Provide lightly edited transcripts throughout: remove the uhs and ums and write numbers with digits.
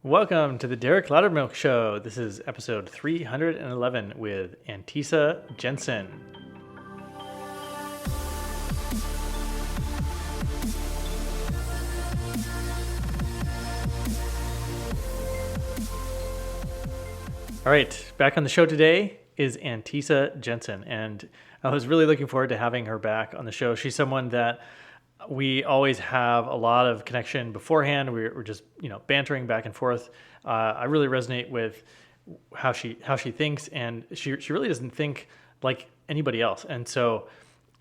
Welcome to the Derek Loudermilk Show. This is episode 311 with Antesa Jensen. All right, back on the show today is Antesa Jensen, and I was really looking forward to having her back on the show. She's someone that we always have a lot of connection beforehand. We're just bantering back and forth. I really resonate with how she thinks, and she really doesn't think like anybody else. And so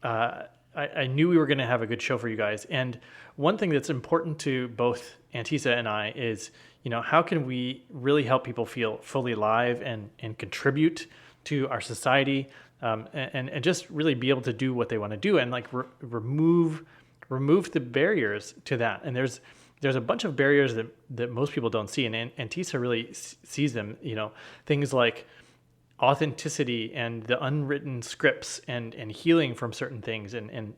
I knew we were going to have a good show for you guys. And one thing that's important to both Antesa and I is, how can we really help people feel fully alive and contribute to our society, and just really be able to do what they want to do, and like remove the barriers to that. And there's a bunch of barriers that most people don't see, and Antesa really sees them. Things like authenticity and the unwritten scripts and healing from certain things and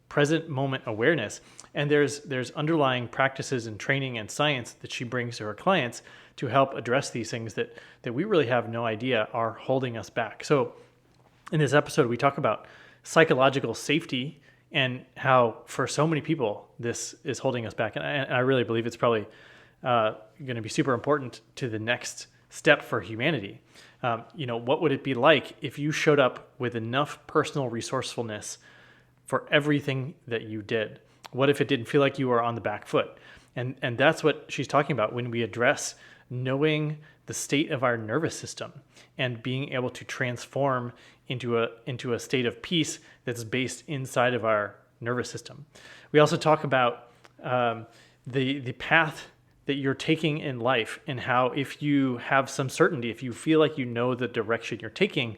present moment awareness. And there's underlying practices and training and science that she brings to her clients to help address these things that we really have no idea are holding us back. So in this episode, we talk about psychological safety and how for so many people this is holding us back. And I really believe it's probably going to be super important to the next step for humanity. What would it be like if you showed up with enough personal resourcefulness for everything that you did? What if it didn't feel like you were on the back foot? And that's what she's talking about when we address knowing the state of our nervous system and being able to transform into a state of peace that's based inside of our nervous system. We also talk about the path that you're taking in life, and how if you have some certainty, if you feel like you know the direction you're taking,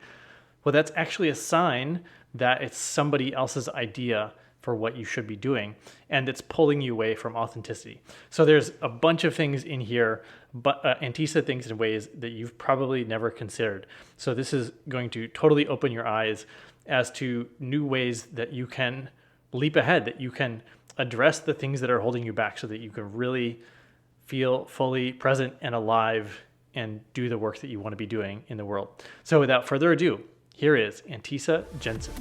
well, that's actually a sign that it's somebody else's idea for what you should be doing, and it's pulling you away from authenticity. So there's a bunch of things in here, but Antesa thinks in ways that you've probably never considered. So this is going to totally open your eyes as to new ways that you can leap ahead, that you can address the things that are holding you back, so that you can really feel fully present and alive and do the work that you want to be doing in the world. So without further ado, here is Antesa Jensen.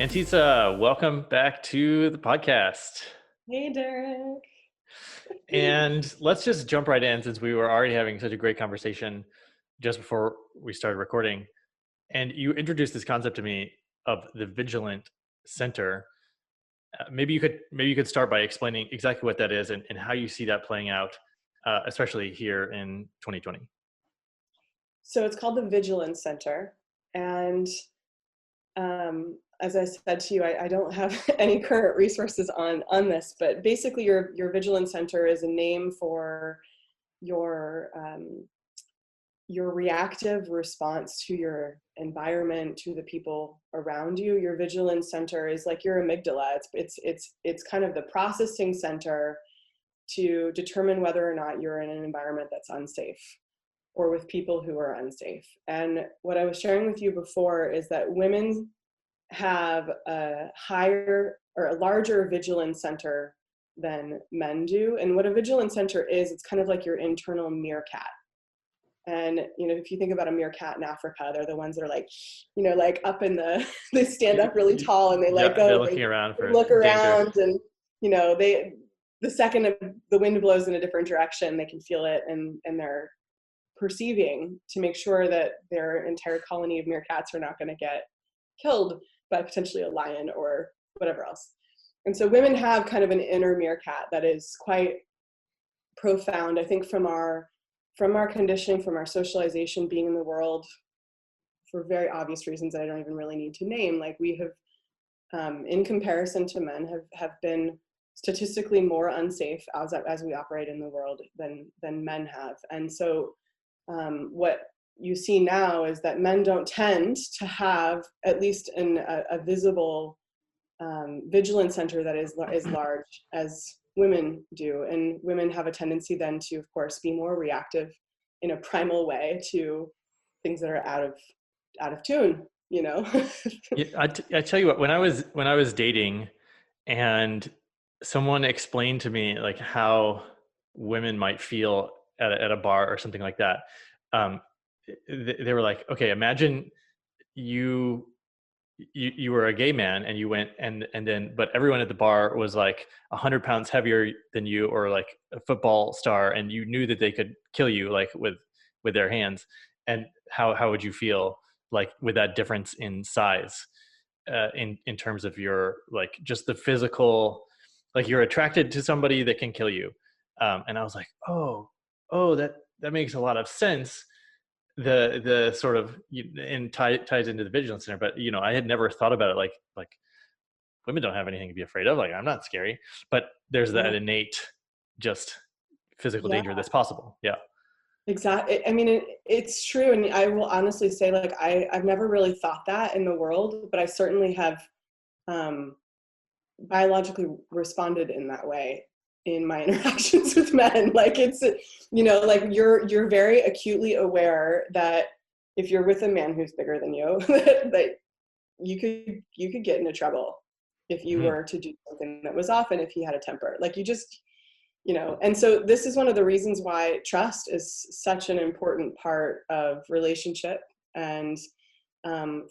Antesa, welcome back to the podcast. Hey, Derek. And let's just jump right in, since we were already having such a great conversation just before we started recording. And you introduced this concept to me of the Vigilant Center. Maybe you could start by explaining exactly what that is and how you see that playing out, especially here in 2020. So it's called the Vigilance Center. And as I said to you, I don't have any current resources on this, but basically your Vigilance Center is a name for your reactive response to your environment, to the people around you. Your Vigilance Center is like your amygdala. It's kind of the processing center to determine whether or not you're in an environment that's unsafe or with people who are unsafe. And what I was sharing with you before is that women have a higher or a larger Vigilance Center than men do. And what a Vigilance Center is, it's kind of like your internal meerkat. And, if you think about a meerkat in Africa, they're the ones that are like up in they stand up really tall, and they They're looking around for look around, danger. and, the second the wind blows in a different direction, they can feel it, and they're perceiving to make sure that their entire colony of meerkats are not going to get killed by potentially a lion or whatever else. And so women have kind of an inner meerkat that is quite profound, I think, from our conditioning, from our socialization, being in the world for very obvious reasons that I don't even really need to name. Like, we have, in comparison to men, have been statistically more unsafe as we operate in the world than men have. And so what you see now is that men don't tend to have at least a visible Vigilance Center that is large as women do. And women have a tendency then to, of course, be more reactive in a primal way to things that are out of tune. Yeah, I tell you what, when I was dating, and someone explained to me like how women might feel at a bar or something like that. Um, they were like, okay, imagine you you were a gay man and you went and then but everyone at the bar was like 100 pounds heavier than you, or like a football star, and you knew that they could kill you like with their hands. And how would you feel like with that difference in size, in terms of your like just the physical, like you're attracted to somebody that can kill you. And I was like, oh, that makes a lot of sense. The sort of, and ties into the Vigilance Center. But I had never thought about it like women don't have anything to be afraid of. Like, I'm not scary, but there's Yeah. that innate just physical Yeah. danger that's possible. Yeah. Exactly. I mean, it's true. And I will honestly say, like, I've never really thought that in the world, but I certainly have um, biologically responded in that way in my interactions with men. Like, it's, like you're very acutely aware that if you're with a man who's bigger than you, that you could get into trouble if you Hmm. were to do something that was off, and if he had a temper. Like, you just, and so this is one of the reasons why trust is such an important part of relationship, and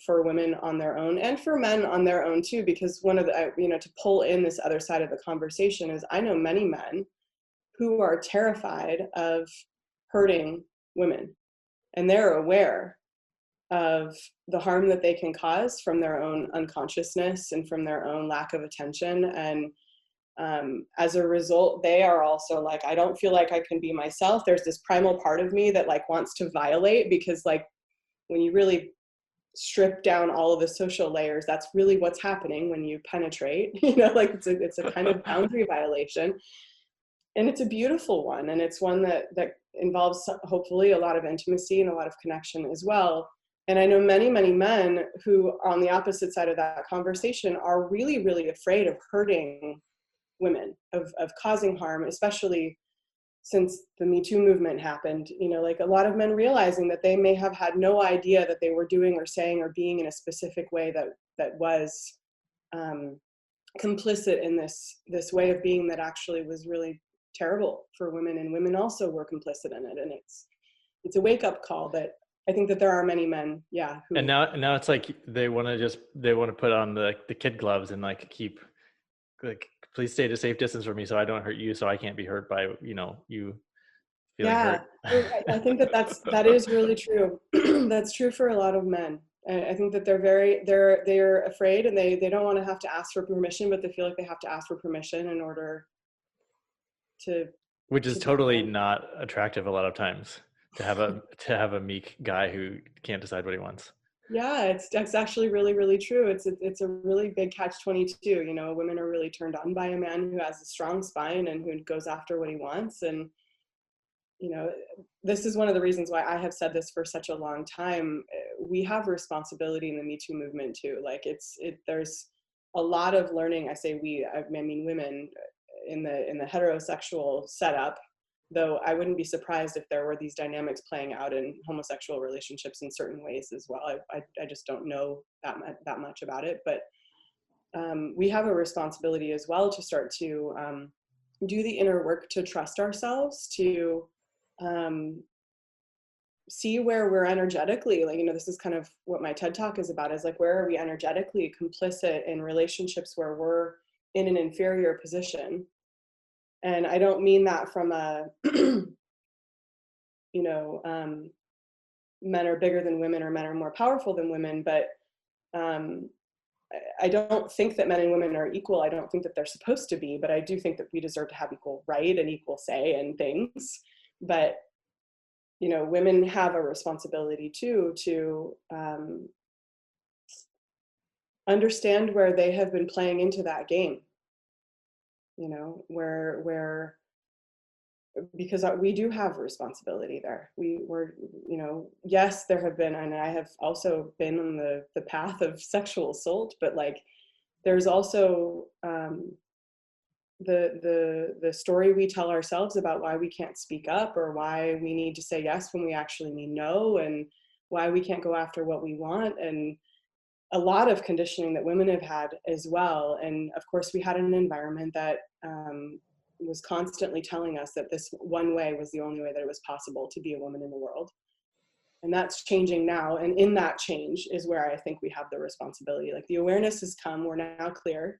for women on their own and for men on their own too, because one of the, to pull in this other side of the conversation, is I know many men who are terrified of hurting women, and they're aware of the harm that they can cause from their own unconsciousness and from their own lack of attention. And as a result, they are also like, I don't feel like I can be myself. There's this primal part of me that like wants to violate, because like when you really strip down all of the social layers, that's really what's happening when you penetrate. Like it's a kind of boundary violation, and it's a beautiful one, and it's one that involves hopefully a lot of intimacy and a lot of connection as well. And I know many men who are on the opposite side of that conversation are really, really afraid of hurting women, of causing harm, especially since the Me Too movement happened. Like a lot of men realizing that they may have had no idea that they were doing or saying or being in a specific way that was um, complicit in this way of being that actually was really terrible for women, and women also were complicit in it. And it's a wake-up call that I think that there are many men, yeah, And who, now it's like they want to put on the kid gloves and like keep like, please stay at a safe distance from me so I don't hurt you, so I can't be hurt by you feeling hurt. yeah. So I think that is really true. That's true for a lot of men. I think that they're afraid, and they don't want to have to ask for permission, but they feel like they have to ask for permission in order to Which is to be totally known. not attractive a lot of times, to have a meek guy who can't decide what he wants. Yeah, it's actually really, really true. It's a really big catch-22. Women are really turned on by a man who has a strong spine and who goes after what he wants. And you know, this is one of the reasons why I have said this for such a long time. We have responsibility in the Me Too movement too. Like there's a lot of learning. I say we, I mean women in the heterosexual setup. Though I wouldn't be surprised if there were these dynamics playing out in homosexual relationships in certain ways as well. I just don't know that much about it. But we have a responsibility as well to start to do the inner work, to trust ourselves, to um, see where we're energetically, like, this is kind of what my TED Talk is about, is like, where are we energetically complicit in relationships where we're in an inferior position? And I don't mean that from a, you know, men are bigger than women or men are more powerful than women, but um, I don't think that men and women are equal. I don't think that they're supposed to be, but I do think that we deserve to have equal right and equal say in things. But women have a responsibility too to understand where they have been playing into that game. Where because we do have a responsibility there. Yes, there have been, and I have also been on the path of sexual assault, but like there's also the story we tell ourselves about why we can't speak up, or why we need to say yes when we actually mean no, and why we can't go after what we want. And a lot of conditioning that women have had as well. And of course, we had an environment that was constantly telling us that this one way was the only way that it was possible to be a woman in the world. And that's changing now. And in that change is where I think we have the responsibility. Like, the awareness has come, we're now clear.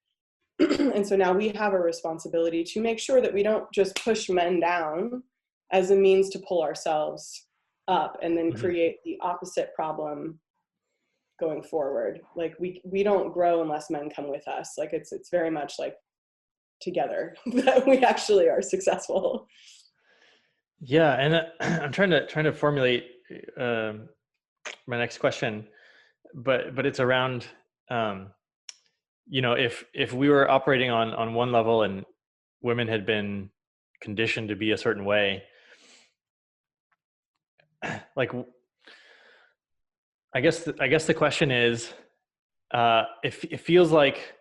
And so now we have a responsibility to make sure that we don't just push men down as a means to pull ourselves up and then create the opposite problem going forward. Like, we don't grow unless men come with us. Like, it's very much like together that we actually are successful. Yeah, and I'm trying to formulate my next question, but it's around, if we were operating on one level and women had been conditioned to be a certain way, like, I guess the question is, if it feels like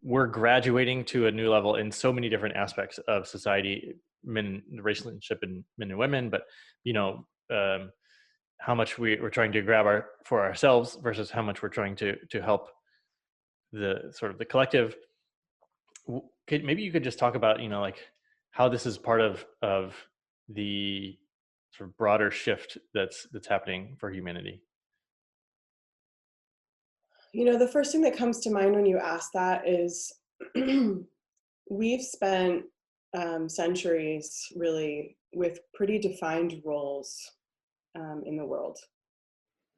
we're graduating to a new level in so many different aspects of society, the relationship in men and women, but how much we're trying to grab for ourselves versus how much we're trying to help the sort of the collective. Maybe you could just talk about, like, how this is part of the sort of broader shift that's happening for humanity. The first thing that comes to mind when you ask that is we've spent centuries really with pretty defined roles in the world.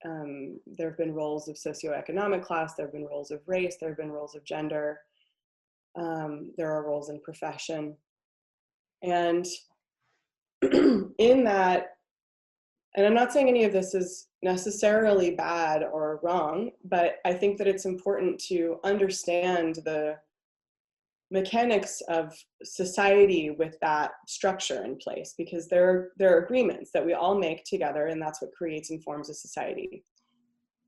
There have been roles of socioeconomic class, there have been roles of race, there have been roles of gender, there are roles in profession. And in that, and I'm not saying any of this is necessarily bad or wrong, but I think that it's important to understand the mechanics of society with that structure in place, because there are agreements that we all make together, and that's what creates and forms a society.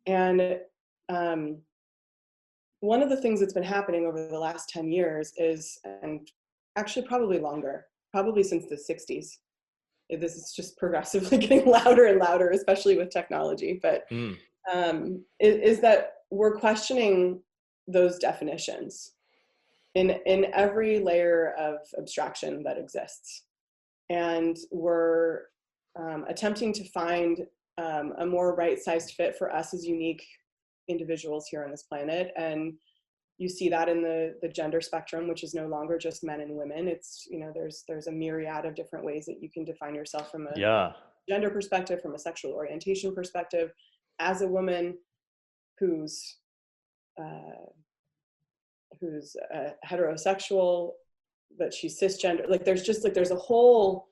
And one of the things that's been happening over the last 10 years is, and actually probably longer, probably since the 60s, this is just progressively getting louder and louder, especially with technology, but is that we're questioning those definitions in every layer of abstraction that exists. And we're attempting to find a more right-sized fit for us as unique individuals here on this planet. And you see that in the gender spectrum, which is no longer just men and women. It's, there's a myriad of different ways that you can define yourself from a gender perspective, from a sexual orientation perspective, as a woman who's heterosexual, but she's cisgender. Like, there's a whole,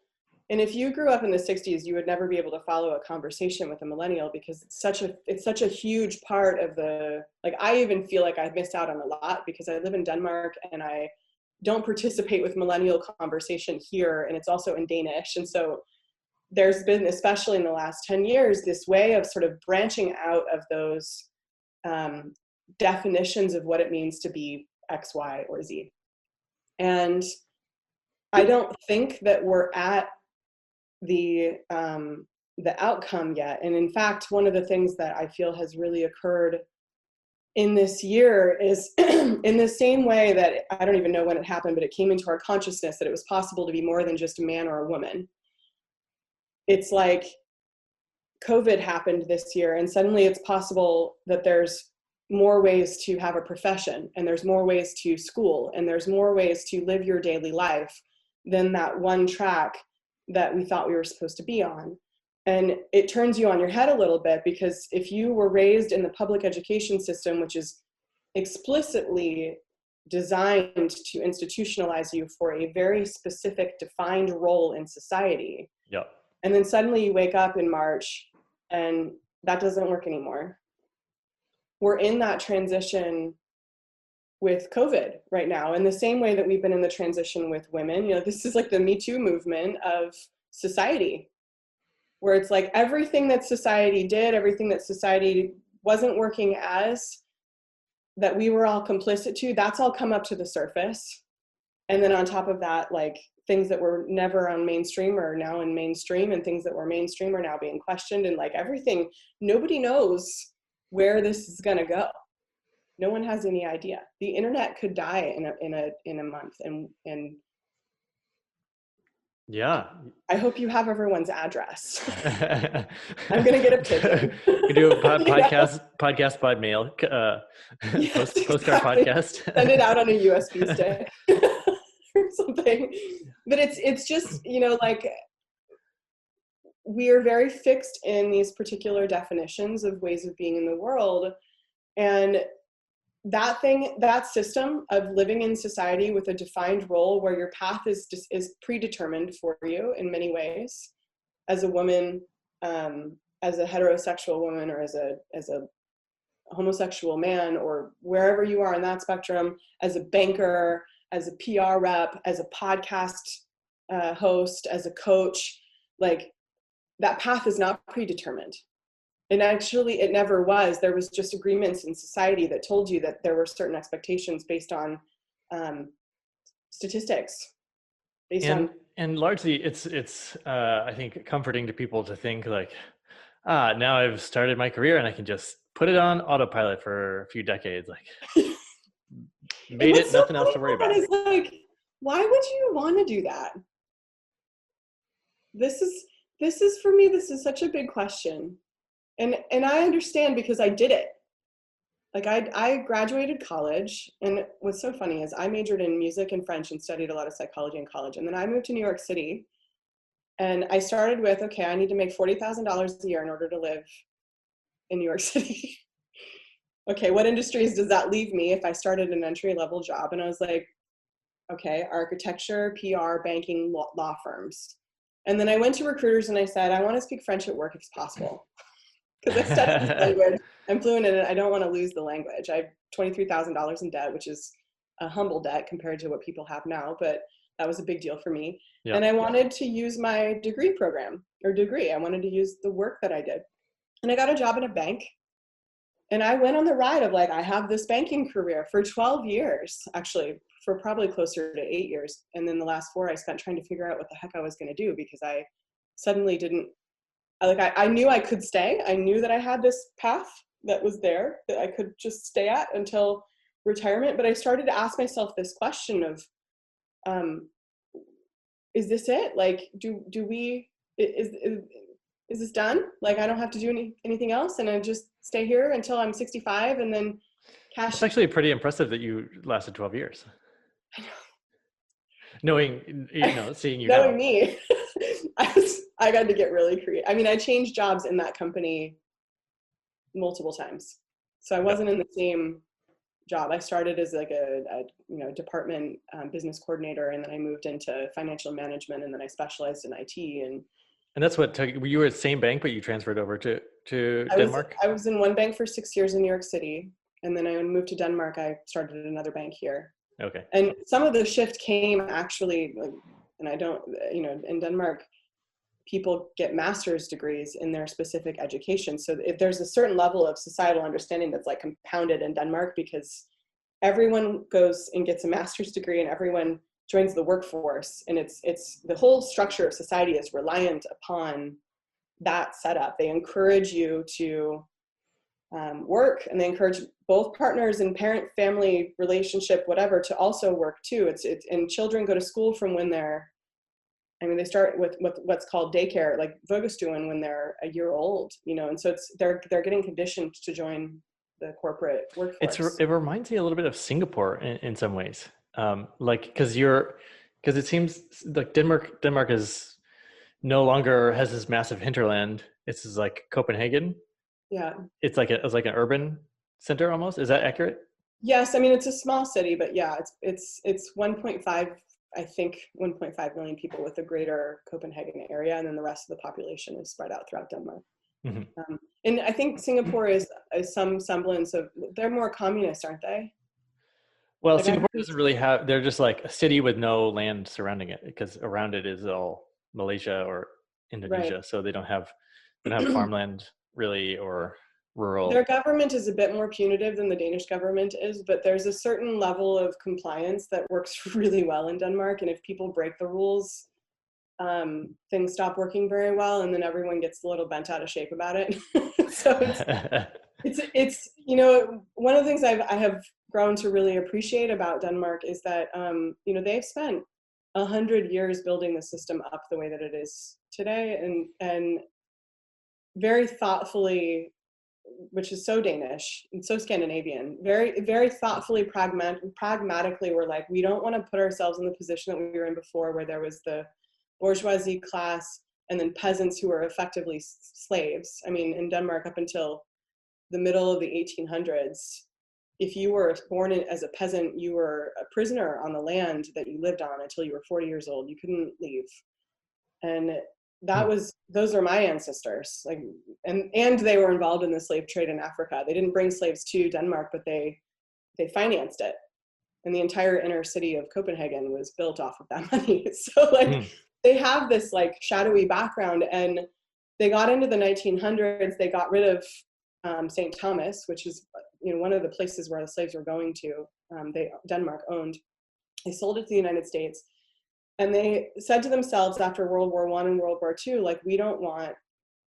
and if you grew up in the 60s, you would never be able to follow a conversation with a millennial, because it's such a huge part of the, like, I even feel like I've missed out on a lot because I live in Denmark and I don't participate with millennial conversation here, and it's also in Danish. And so there's been, especially in the last 10 years, this way of sort of branching out of those definitions of what it means to be X, Y, or Z. And I don't think that we're at the outcome yet. And in fact, one of the things that I feel has really occurred in this year is in the same way that, I don't even know when it happened, but it came into our consciousness that it was possible to be more than just a man or a woman. It's like COVID happened this year, and suddenly it's possible that there's more ways to have a profession, and there's more ways to school, and there's more ways to live your daily life than that one track that we thought we were supposed to be on. And it turns you on your head a little bit, because if you were raised in the public education system, which is explicitly designed to institutionalize you for a very specific defined role in society, and then suddenly you wake up in March and that doesn't work anymore. We're in that transition with COVID right now, in the same way that we've been in the transition with women. This is like the Me Too movement of society, where it's like everything that society did, everything that society wasn't working as, that we were all complicit to, that's all come up to the surface. And then on top of that, like, things that were never on mainstream are now in mainstream, and things that were mainstream are now being questioned, and like everything, nobody knows where this is going to go. No one has any idea. The internet could die in a month, and Yeah. I hope you have everyone's address. I'm gonna get a pigeon. You do a You know? podcast by mail, Yes, postcard exactly. podcast. Send it out on a USB stick or something. But it's just, like, we are very fixed in these particular definitions of ways of being in the world. And that system of living in society with a defined role where your path is predetermined for you in many ways, as a woman, as a heterosexual woman, or as a homosexual man, or wherever you are on that spectrum, as a banker, as a PR rep, as a podcast host, as a coach, like, that path is not predetermined. And actually, it never was. There was just agreements in society that told you that there were certain expectations based on statistics. And largely, it's I think comforting to people to think like, now I've started my career and I can just put it on autopilot for a few decades. Like, made it, nothing else to worry about. Is like, why would you want to do that? This is for me. This is such a big question. And I understand, because I did it. Like, I graduated college, and what's so funny is I majored in music and French and studied a lot of psychology in college. And then I moved to New York City, and I started with, okay, I need to make $40,000 a year in order to live in New York City. Okay, what industries does that leave me if I started an entry-level job? And I was like, okay, architecture, PR, banking, law firms. And then I went to recruiters and I said, I want to speak French at work if possible. Because I studied the language, I'm fluent in it, I don't want to lose the language. I have $23,000 in debt, which is a humble debt compared to what people have now, but that was a big deal for me. Yep. And I wanted to use my degree. I wanted to use the work that I did. And I got a job in a bank. And I went on the ride of, like, I have this banking career for 12 years, actually, for probably closer to 8 years. And then the last 4 I spent trying to figure out what the heck I was going to do, because I suddenly didn't, I knew I could stay. I knew that I had this path that was there that I could just stay at until retirement. But I started to ask myself this question of, is this it? Like, is this done? Like, I don't have to do anything else, and I just stay here until I'm 65 and then cash. It's actually pretty impressive that you lasted 12 years. I know. Knowing, seeing you knowing now. Me. I got to get really creative. I mean, I changed jobs in that company multiple times. So I wasn't in the same job. I started as like a department business coordinator, and then I moved into financial management, and then I specialized in IT. And that's what you were at the same bank, but you transferred over to Denmark? I was in one bank for 6 years in New York City. And then I moved to Denmark. I started another bank here. Okay. And some of the shift came actually, and I don't, in Denmark, people get master's degrees in their specific education. So if there's a certain level of societal understanding that's like compounded in Denmark, because everyone goes and gets a master's degree and everyone joins the workforce, and it's the whole structure of society is reliant upon that setup. They encourage you to work, and they encourage both partners and parent-family relationship, whatever, to also work too. And children go to school from when they start with what's called daycare, like vuggestuen, when they're a year old, and so they're getting conditioned to join the corporate workforce. It reminds me a little bit of Singapore in some ways. Because it seems like Denmark is no longer has this massive hinterland. It's like Copenhagen. Yeah. It's like an urban center almost. Is that accurate? Yes. I mean, it's a small city, but yeah, it's 1.5, I think 1.5 million people with the greater Copenhagen area. And then the rest of the population is spread out throughout Denmark. Mm-hmm. And I think Singapore is some semblance of, they're more communist, aren't they? Well, like Singapore doesn't really have, they're just like a city with no land surrounding it, because around it is all Malaysia or Indonesia. Right. So they don't have farmland really, or rural. Their government is a bit more punitive than the Danish government is, but there's a certain level of compliance that works really well in Denmark. And if people break the rules, things stop working very well, and then everyone gets a little bent out of shape about it. So It's you know, one of the things I have grown to really appreciate about Denmark is that you know, they've spent 100 years building the system up the way that it is today, and very thoughtfully, which is so Danish and so Scandinavian, very thoughtfully, pragmatically, we're like, we don't want to put ourselves in the position that we were in before, where there was the bourgeoisie class and then peasants who were effectively slaves. I mean, in Denmark, up until the middle of the 1800s, if you were born as a peasant, you were a prisoner on the land that you lived on until you were 40 years old. You couldn't leave. And that was, those are my ancestors. Like, and they were involved in the slave trade in Africa. They didn't bring slaves to Denmark, but they financed it. And the entire inner city of Copenhagen was built off of that money. So like, they have this like shadowy background, and they got into the 1900s, they got rid of St. Thomas, which is, you know, one of the places where the slaves were going to, Denmark owned. They sold it to the United States. And they said to themselves after World War I and World War II, like, we don't want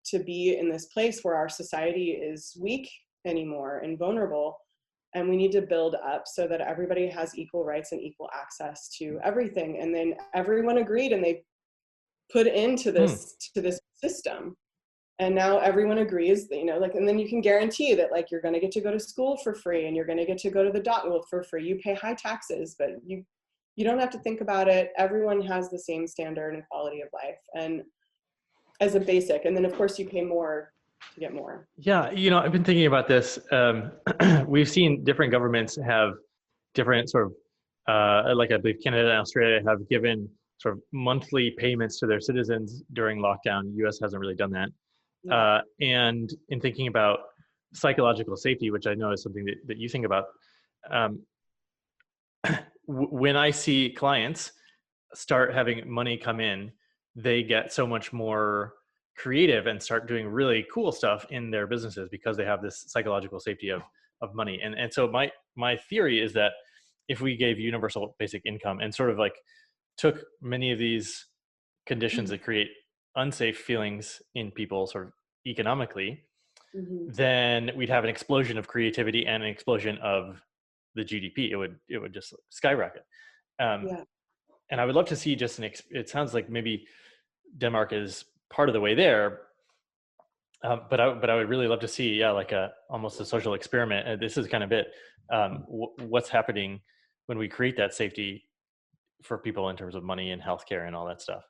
to be in this place where our society is weak anymore and vulnerable. And we need to build up so that everybody has equal rights and equal access to everything. And then everyone agreed, and they put into this system. And now everyone agrees that, you know, like, and then you can guarantee that, like, you're going to get to go to school for free, and you're going to get to go to the doctor for free. You pay high taxes, but you don't have to think about it. Everyone has the same standard and quality of life, and as a basic, and then of course you pay more to get more. Yeah, you know, I've been thinking about this. We've seen different governments have different sort of, like I believe Canada and Australia have given sort of monthly payments to their citizens during lockdown. The US hasn't really done that. Yeah. And in thinking about psychological safety, which I know is something that you think about, when I see clients start having money come in, they get so much more creative and start doing really cool stuff in their businesses because they have this psychological safety of money. And so my theory is that if we gave universal basic income and sort of like took many of these conditions that create unsafe feelings in people sort of economically, then we'd have an explosion of creativity and an explosion of the GDP. It would just skyrocket. Yeah. And I would love to see just it sounds like maybe Denmark is part of the way there, but I would really love to see, yeah, like almost a social experiment. And this is kind of it. What's happening when we create that safety for people in terms of money and healthcare and all that stuff.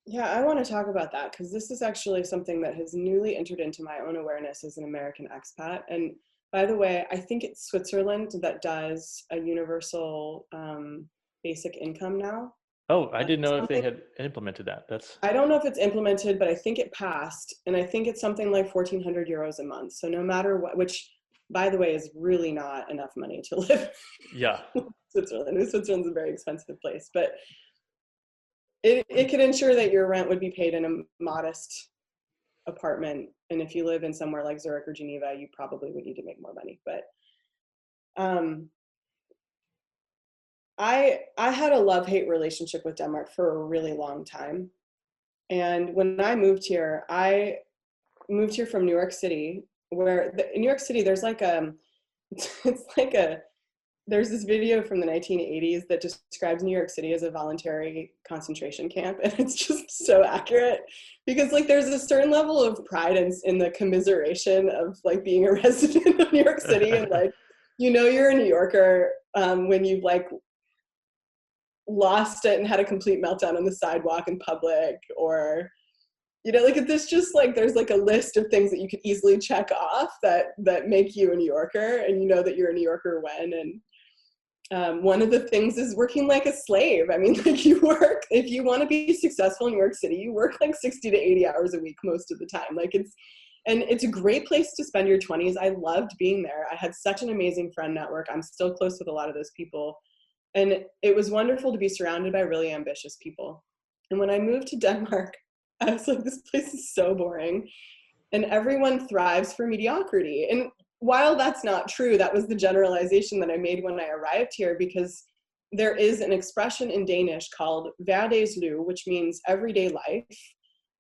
Yeah, I want to talk about that, because this is actually something that has newly entered into my own awareness as an American expat. And by the way, I think it's Switzerland that does a universal basic income now. Oh, I didn't know if they had implemented that. I don't know if it's implemented, but I think it passed. And I think it's something like 1,400 euros a month. So no matter what, which by the way is really not enough money to live. Yeah. Switzerland. Switzerland's a very expensive place, but it could ensure that your rent would be paid in a modest apartment. And if you live in somewhere like Zurich or Geneva, you probably would need to make more money. But I had a love-hate relationship with Denmark for a really long time. And when I moved here from New York City, where in New York City, there's like there's this video from the 1980s that describes New York City as a voluntary concentration camp. And it's just so accurate, because like there's a certain level of pride in the commiseration of like being a resident of New York City. And like, you know, you're a New Yorker when you've like lost it and had a complete meltdown on the sidewalk in public, or, you know, like it's just like there's like a list of things that you could easily check off that make you a New Yorker, and you know that you're a New Yorker when. And one of the things is working like a slave. I mean, like you work, if you want to be successful in New York City, you work like 60 to 80 hours a week most of the time. Like it's a great place to spend your 20s. I loved being there. I had such an amazing friend network. I'm still close with a lot of those people. And it was wonderful to be surrounded by really ambitious people. And when I moved to Denmark, I was like, this place is so boring. And everyone thrives for mediocrity. And while that's not true, that was the generalization that I made when I arrived here, because there is an expression in Danish called hverdagsliv, which means everyday life.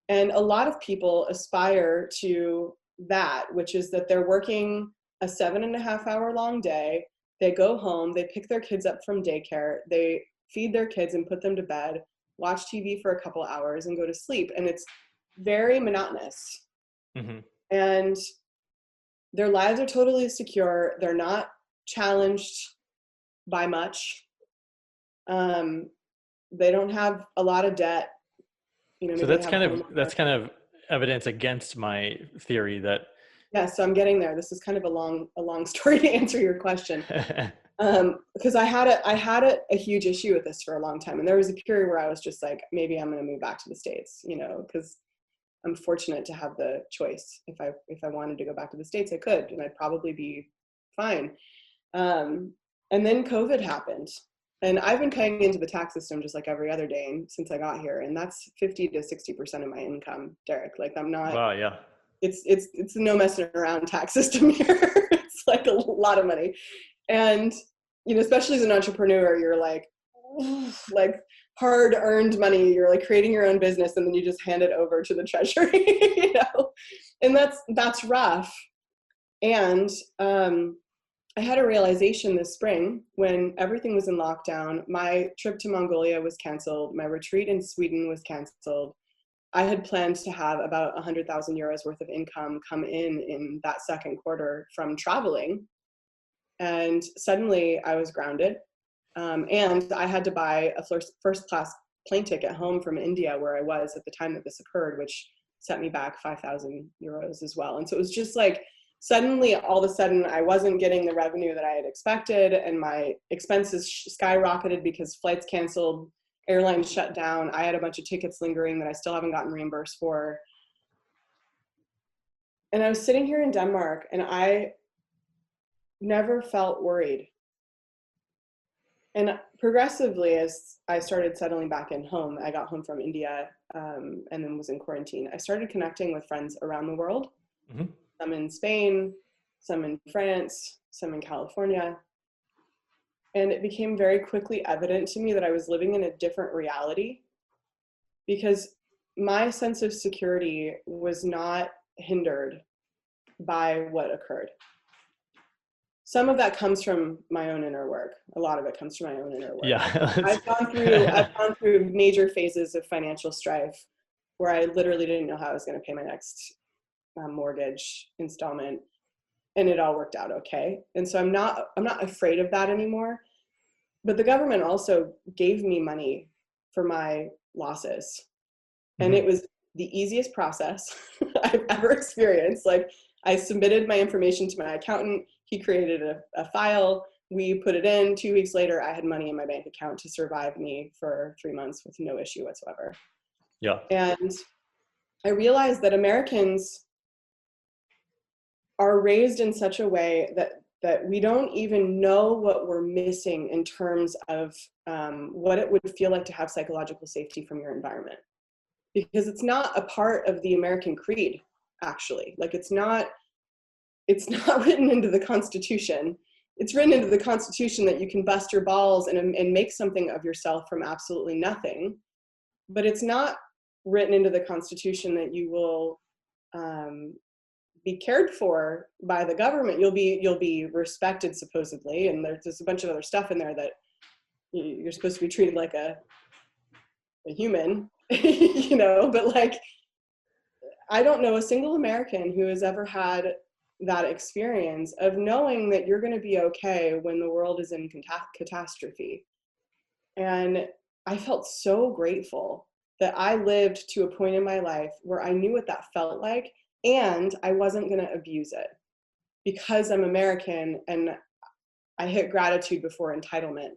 And a lot of people aspire to that, which is that they're working a 7.5 hour long day. They go home, they pick their kids up from daycare, they feed their kids and put them to bed, watch TV for a couple hours and go to sleep. And it's very monotonous. Mm-hmm. And their lives are totally secure. They're not challenged by much. They don't have a lot of debt. You know, So maybe they have that's kind of evidence against my theory that yeah, so I'm getting there. This is kind of a long story to answer your question. Because I had a huge issue with this for a long time. And there was a period where I was just like, maybe I'm going to move back to the States, you know, because I'm fortunate to have the choice. If I wanted to go back to the States, I could, and I'd probably be fine. And then COVID happened. And I've been paying into the tax system just like every other day since I got here. And that's 50 to 60% of my income, Derek. Like I'm not, wow, yeah. It's a no messing around tax system here. It's like a lot of money. And, you know, especially as an entrepreneur, you're like hard earned money. You're like creating your own business and then you just hand it over to the treasury, you know, and that's rough. And, I had a realization this spring when everything was in lockdown. My trip to Mongolia was canceled. My retreat in Sweden was canceled. I had planned to have about 100,000 euros worth of income come in that second quarter from traveling. And suddenly I was grounded. And I had to buy a first class plane ticket home from India, where I was at the time that this occurred, which set me back 5,000 euros as well. And so it was just like, suddenly, all of a sudden, I wasn't getting the revenue that I had expected, and my expenses skyrocketed because flights canceled, airlines shut down. I had a bunch of tickets lingering that I still haven't gotten reimbursed for. And I was sitting here in Denmark, and I never felt worried. And progressively, as I started settling back in home, I got home from India and then was in quarantine. I started connecting with friends around the world. Mm-hmm. Some in Spain, some in France, some in California. And it became very quickly evident to me that I was living in a different reality because my sense of security was not hindered by what occurred. Some of that comes from my own inner work. A lot of it comes from my own inner work. Yeah. I've gone through major phases of financial strife where I literally didn't know how I was going to pay my next mortgage installment, and it all worked out okay. And so I'm not afraid of that anymore. But the government also gave me money for my losses. And it was the easiest process I've ever experienced. Like I submitted my information to my accountant. He created a file. We put it in. 2 weeks later, I had money in my bank account to survive me for 3 months with no issue whatsoever. Yeah. And I realized that Americans are raised in such a way that we don't even know what we're missing in terms of what it would feel like to have psychological safety from your environment. Because it's not a part of the American creed, actually. Like it's not written into the Constitution. It's written into the Constitution that you can bust your balls and make something of yourself from absolutely nothing. But it's not written into the Constitution that you will be cared for by the government. You'll be respected supposedly, and there's a bunch of other stuff in there that you're supposed to be treated like a human, you know. But like, I don't know a single American who has ever had that experience of knowing that you're going to be okay when the world is in catastrophe. And I felt so grateful that I lived to a point in my life where I knew what that felt like. And I wasn't going to abuse it because I'm American and I hit gratitude before entitlement.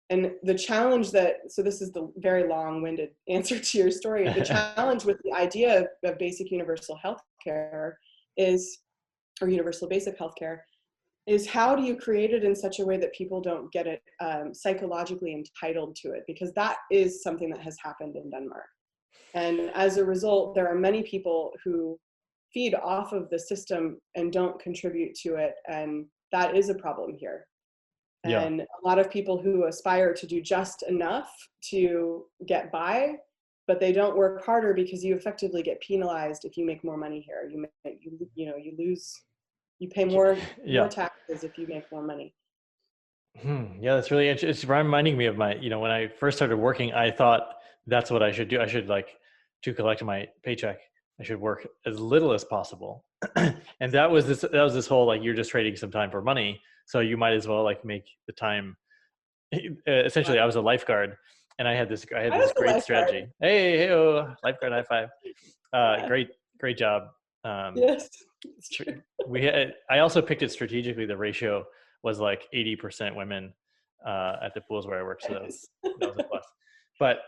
And the challenge so this is the very long-winded answer to your story. The challenge with the idea of basic universal healthcare or universal basic healthcare is how do you create it in such a way that people don't get it psychologically entitled to it? Because that is something that has happened in Denmark. And as a result, there are many people who feed off of the system and don't contribute to it. And that is a problem here. Yeah. And a lot of people who aspire to do just enough to get by but they don't work harder because you effectively get penalized if you make more money here. You pay more Yeah. taxes if you make more money. Yeah, that's really interesting. It's reminding me of my, when I first started working, I thought that's what I should do. I should to collect my paycheck, I should work as little as possible. And that was this whole, you're just trading some time for money. So you might as well make the time. Essentially, I was a lifeguard and I had this I was a great lifeguard. strategy. Hey, oh, lifeguard high five. Yeah. Great job. Yes, it's true. I also picked it strategically. The ratio was 80% women at the pools where I worked, so that was a plus. But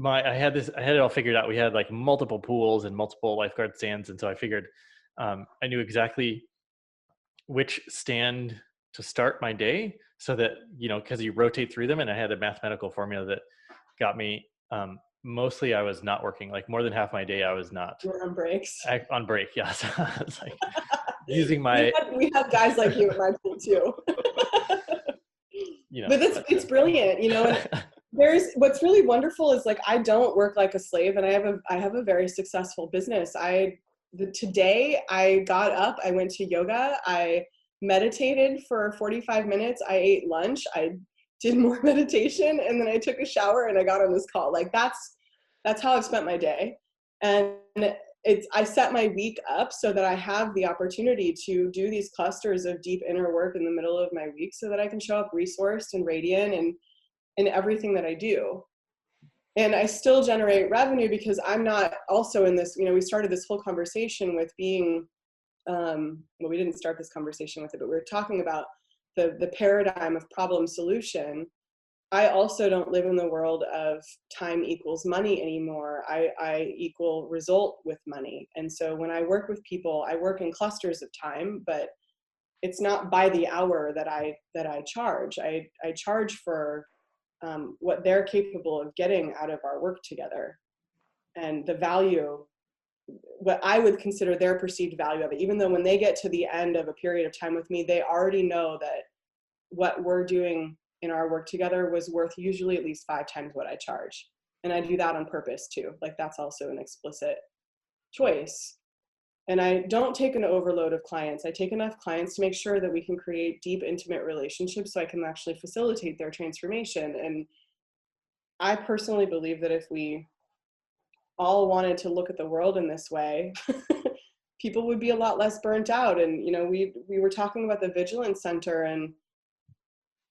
I had it all figured out. We had multiple pools and multiple lifeguard stands, and so I figured I knew exactly which stand to start my day, so that because you rotate through them, and I had a mathematical formula that got me. Mostly I was not working. More than half my day I was not. You were on breaks. On break, yes. It's using my. We had guys like you in my pool too. But it's brilliant, and what's really wonderful is I don't work like a slave, and I have a very successful business. Today I got up, I went to yoga, I meditated for 45 minutes, I ate lunch, I did more meditation, and then I took a shower and I got on this call. That's how I've spent my day. And I set my week up so that I have the opportunity to do these clusters of deep inner work in the middle of my week so that I can show up resourced and radiant and in everything that I do. And I still generate revenue because I'm not also in this, we started this whole conversation with being, we didn't start this conversation with it, but we were talking about the paradigm of problem solution. I also don't live in the world of time equals money anymore. I equal result with money. And so when I work with people, I work in clusters of time, but it's not by the hour that I charge. I charge for what they're capable of getting out of our work together, and the value, what I would consider their perceived value of it, even though when they get to the end of a period of time with me, they already know that what we're doing in our work together was worth usually at least 5 times what I charge. And I do that on purpose too. That's also an explicit choice. And I don't take an overload of clients. I take enough clients to make sure that we can create deep, intimate relationships so I can actually facilitate their transformation. And I personally believe that if we all wanted to look at the world in this way, people would be a lot less burnt out. And, we were talking about the Vigilance Center, and,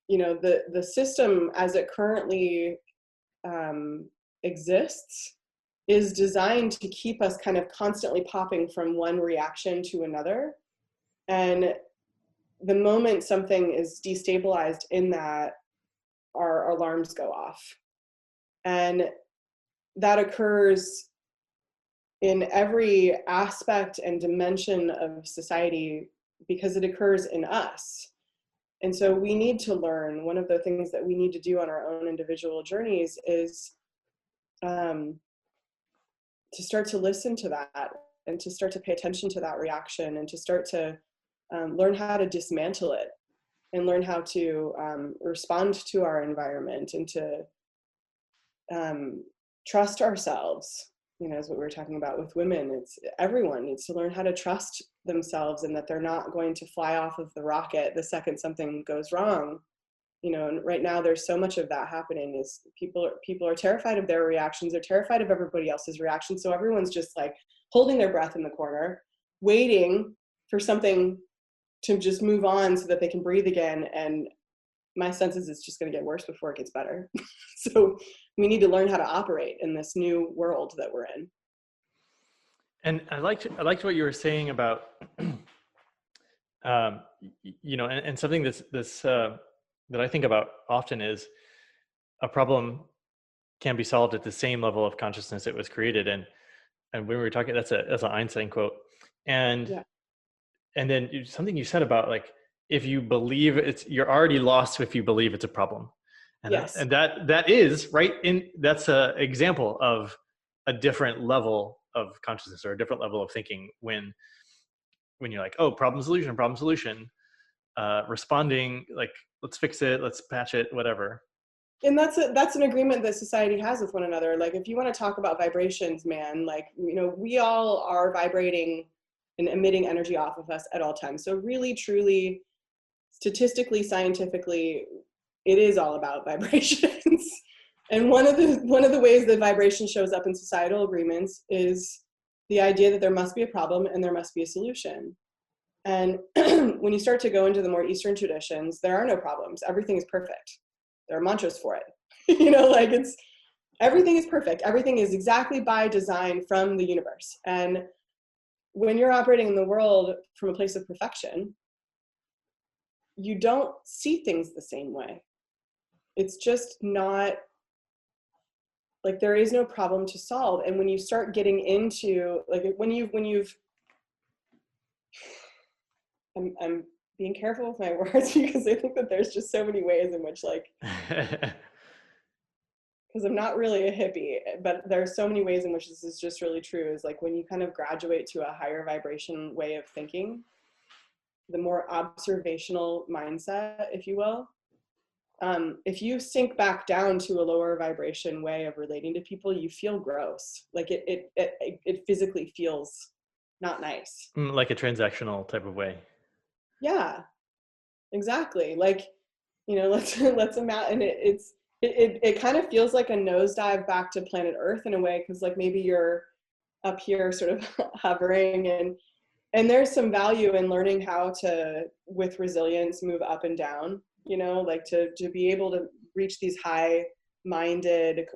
the system as it currently exists is designed to keep us kind of constantly popping from one reaction to another. And the moment something is destabilized in that, our alarms go off. And that occurs in every aspect and dimension of society because it occurs in us. And so we need to learn, one of the things that we need to do on our own individual journeys is to start to listen to that, and to start to pay attention to that reaction, and to start to learn how to dismantle it, and learn how to respond to our environment, and to trust ourselves. Is what we were talking about with women. Everyone needs to learn how to trust themselves, and that they're not going to fly off of the rocket the second something goes wrong. And right now there's so much of that happening, is people are terrified of their reactions. They're terrified of everybody else's reactions. So everyone's just holding their breath in the corner, waiting for something to just move on so that they can breathe again. And my sense is it's just going to get worse before it gets better. So we need to learn how to operate in this new world that we're in. And I liked what you were saying about, and something that I think about often is a problem can be solved at the same level of consciousness it was created. And when we were talking, that's an Einstein quote. And Yeah. And then something you said about if you believe you're already lost if you believe it's a problem. And yes. that is right that's an example of a different level of consciousness, or a different level of thinking when you're problem solution, responding let's fix it, let's patch it, whatever. and that's an agreement that society has with one another. Like, if you want to talk about vibrations, man, like, we all are vibrating and emitting energy off of us at all times. So really, truly, statistically, scientifically, it is all about vibrations. And one of the ways that vibration shows up in societal agreements is the idea that there must be a problem and there must be a solution. And when you start to go into the more Eastern traditions, there are no problems. Everything is perfect. There are mantras for it. Like, everything is perfect. Everything is exactly by design from the universe. And when you're operating in the world from a place of perfection, you don't see things the same way. It's just not, like, there is no problem to solve. And when you start getting into, like, I'm being careful with my words because I think that there's just so many ways in which, like, because I'm not really a hippie, but there are so many ways in which this is just really true, is like, when you kind of graduate to a higher vibration way of thinking, the more observational mindset, if you will, if you sink back down to a lower vibration way of relating to people, you feel gross. Like, it physically feels not nice. Like a transactional type of way. Yeah, exactly. Like, let's imagine it kind of feels like a nosedive back to planet Earth in a way, because, like, maybe you're up here sort of hovering, and there's some value in learning how to, with resilience, move up and down, like to be able to reach these high-minded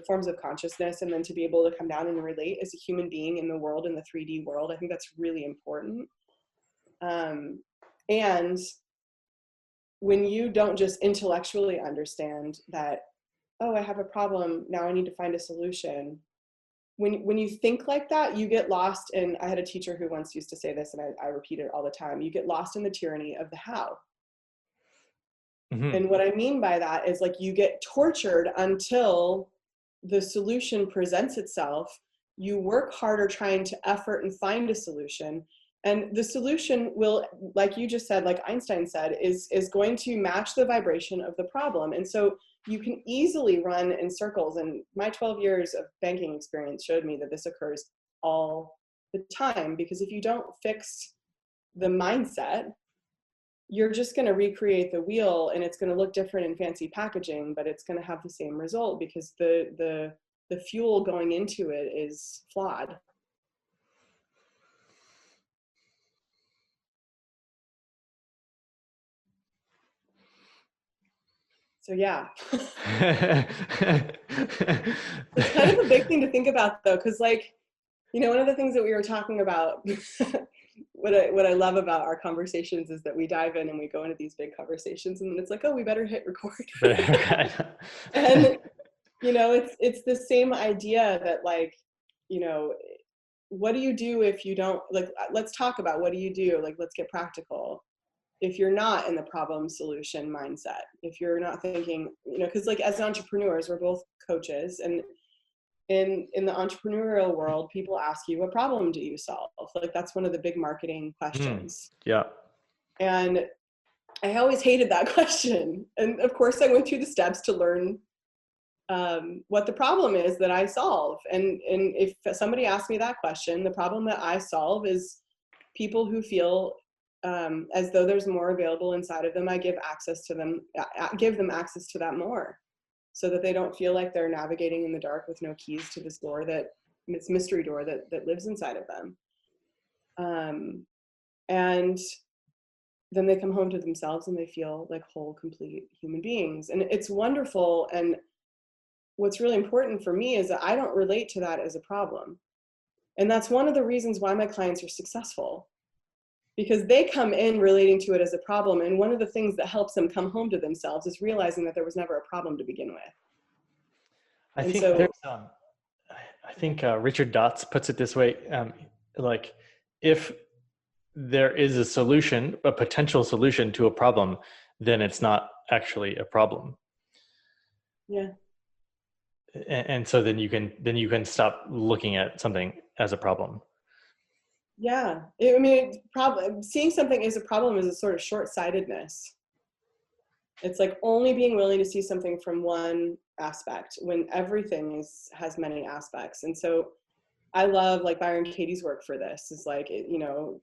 forms of consciousness, and then to be able to come down and relate as a human being in the world, in the 3D world. I think that's really important. And when you don't just intellectually understand that, oh, I have a problem, now I need to find a solution. When you think like that, you get lost in, I had a teacher who once used to say this, and I repeat it all the time, you get lost in the tyranny of the how. Mm-hmm. And what I mean by that is, like, you get tortured until the solution presents itself. You work harder trying to effort and find a solution. And the solution will, like you just said, like Einstein said, is going to match the vibration of the problem. And so you can easily run in circles. And my 12 years of banking experience showed me that this occurs all the time, because if you don't fix the mindset, you're just going to recreate the wheel, and it's going to look different in fancy packaging, but it's going to have the same result because the fuel going into it is flawed. So yeah. It's kind of a big thing to think about, though, because, like, one of the things that we were talking about, what I love about our conversations is that we dive in and we go into these big conversations, and then it's like, oh, we better hit record. And it's the same idea that, like, what do you do if you don't, like, let's talk about, what do you do? Like, let's get practical. If you're not in the problem solution mindset, if you're not thinking, because, like, as entrepreneurs, we're both coaches, and in the entrepreneurial world, people ask you, what problem do you solve? Like, that's one of the big marketing questions. Yeah. And I always hated that question. And of course, I went through the steps to learn what the problem is that I solve. And if somebody asks me that question, the problem that I solve is people who feel as though there's more available inside of them. I give them access to that more, so that they don't feel like they're navigating in the dark with no keys to this door, this mystery door that lives inside of them. And then they come home to themselves and they feel like whole, complete human beings. And it's wonderful. And what's really important for me is that I don't relate to that as a problem. And that's one of the reasons why my clients are successful, because they come in relating to it as a problem. And one of the things that helps them come home to themselves is realizing that there was never a problem to begin with. I think Richard Dotz puts it this way. Like, if there is a potential solution to a problem, then it's not actually a problem. Yeah. And so then you can stop looking at something as a problem. Yeah. I mean, seeing something as a problem is a sort of short-sightedness. It's like only being willing to see something from one aspect when everything has many aspects. And so I love like Byron Katie's work for this. Is like, you know,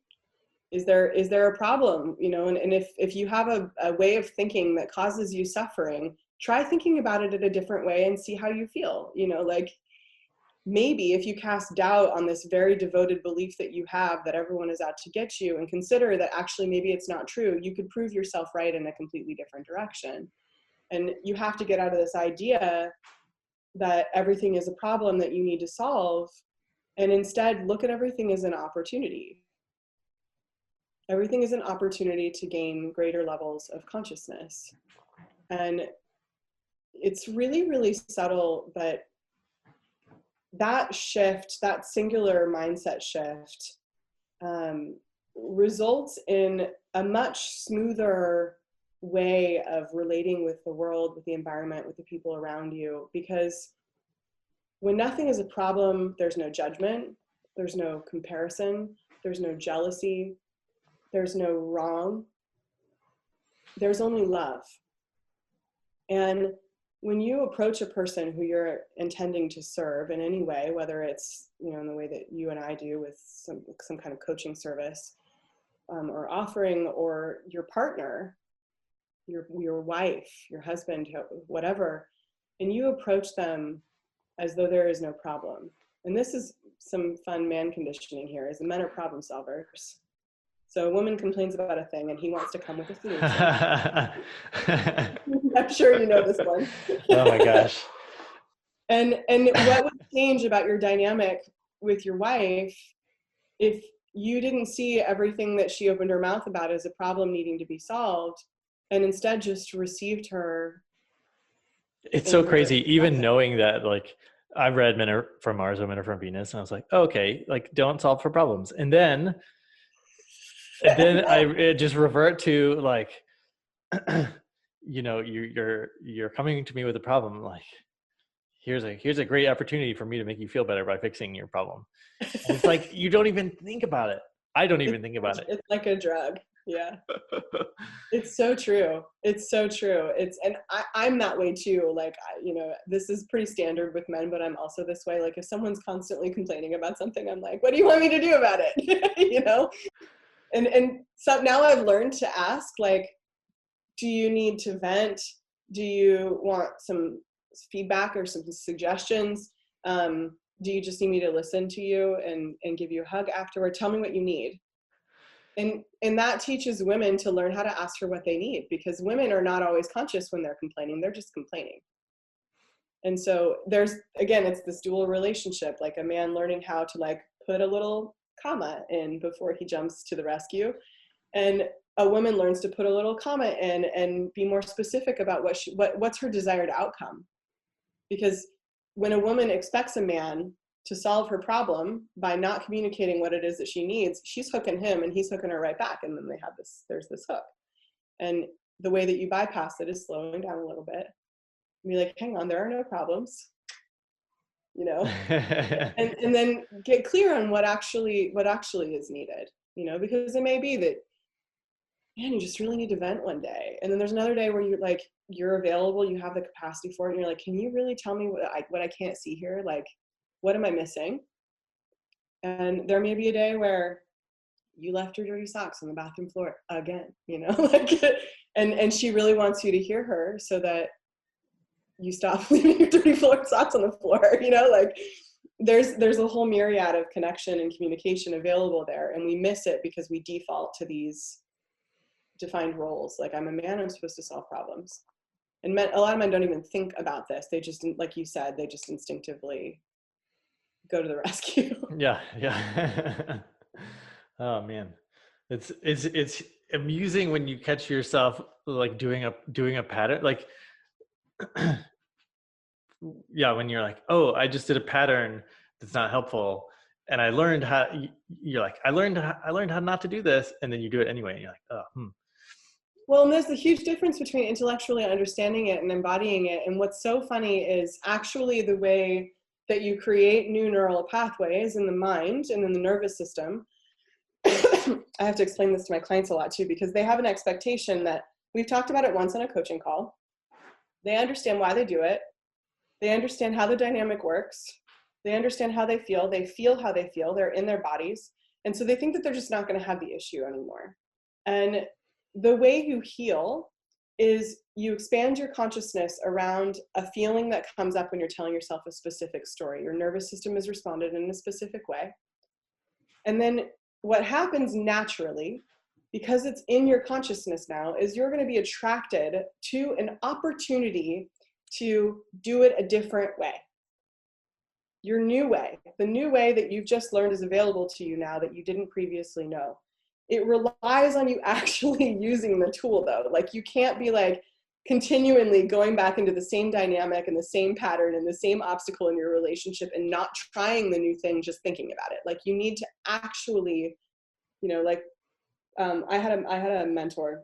is there a problem, you know, and if you have a way of thinking that causes you suffering, try thinking about it in a different way and see how you feel. You know, like maybe if you cast doubt on this very devoted belief that you have that everyone is out to get you, and consider that actually maybe it's not true, you could prove yourself right in a completely different direction. And you have to get out of this idea that everything is a problem that you need to solve, and instead look at everything as an opportunity. Everything is an opportunity to gain greater levels of consciousness. And it's really, really subtle, but that shift, that singular mindset shift, results in a much smoother way of relating with the world, with the environment, with the people around you. Because when nothing is a problem, there's no judgment, there's no comparison, there's no jealousy, there's no wrong, there's only love. And when you approach a person who you're intending to serve in any way, whether it's, you know, in the way that you and I do with some kind of coaching service, or offering, or your partner, your wife, your husband, whatever, and you approach them as though there is no problem. And this is some fun man conditioning here, is the men are problem solvers. So a woman complains about a thing and he wants to come with a solution. I'm sure you know this one. Oh my gosh. And what would change about your dynamic with your wife if you didn't see everything that she opened her mouth about as a problem needing to be solved, and instead just received her? It's so crazy, even knowing that, like, I've read Men Are From Mars, Women Are From Venus, and I was like, okay, like, don't solve for problems. And then I just revert to like, you know, you're coming to me with a problem. Like, here's a great opportunity for me to make you feel better by fixing your problem. And it's like, you don't even think about it. I don't even think about it. It's like a drug. Yeah. It's so true. It's so true. And I'm that way too. Like, you know, this is pretty standard with men, but I'm also this way. Like, if someone's constantly complaining about something, I'm like, what do you want me to do about it? You know? And so now I've learned to ask, like, do you need to vent? Do you want some feedback or some suggestions? Do you just need me to listen to you and give you a hug afterward? Tell me what you need. And that teaches women to learn how to ask for what they need, because women are not always conscious when they're complaining. They're just complaining. And so there's, again, it's this dual relationship, like a man learning how to like put a little comma in before he jumps to the rescue. And a woman learns to put a little comma in and be more specific about what's her desired outcome. Because when a woman expects a man to solve her problem by not communicating what it is that she needs, she's hooking him and he's hooking her right back. And then there's this hook. And the way that you bypass it is slowing down a little bit. Be like, hang on, there are no problems, you know, and then get clear on what actually is needed, you know, because it may be that, man, you just really need to vent one day. And then there's another day where you're available, you have the capacity for it. And you're like, can you really tell me what I can't see here? Like, what am I missing? And there may be a day where you left your dirty socks on the bathroom floor again, you know, like, and she really wants you to hear her so that you stop leaving your dirty socks on the floor, you know, like there's a whole myriad of connection and communication available there. And we miss it because we default to these defined roles. Like, I'm a man, I'm supposed to solve problems. And a lot of men don't even think about this. They just, like you said, they just instinctively go to the rescue. Yeah. Oh man, it's amusing when you catch yourself like doing a pattern, like yeah, when you're like, oh, I just did a pattern that's not helpful, and I learned how. You're like, I learned how not to do this, and then you do it anyway, and you're like, oh. Well, and there's a huge difference between intellectually understanding it and embodying it. And what's so funny is actually the way that you create new neural pathways in the mind and in the nervous system. I have to explain this to my clients a lot too, because they have an expectation that We've talked about it once on a coaching call. They understand why they do it. They understand how the dynamic works. They understand how they feel. They feel how they feel. They're in their bodies. And so they think that they're just not going to have the issue anymore. And the way you heal is you expand your consciousness around a feeling that comes up when you're telling yourself a specific story. Your nervous system has responded in a specific way. And then what happens naturally, because it's in your consciousness now, is you're going to be attracted to an opportunity to do it a different way. Your new way, the new way that you've just learned is available to you now that you didn't previously know. It relies on you actually using the tool though. Like you can't be like continually going back into the same dynamic and the same pattern and the same obstacle in your relationship and not trying the new thing, just thinking about it. Like you need to actually, like I had a mentor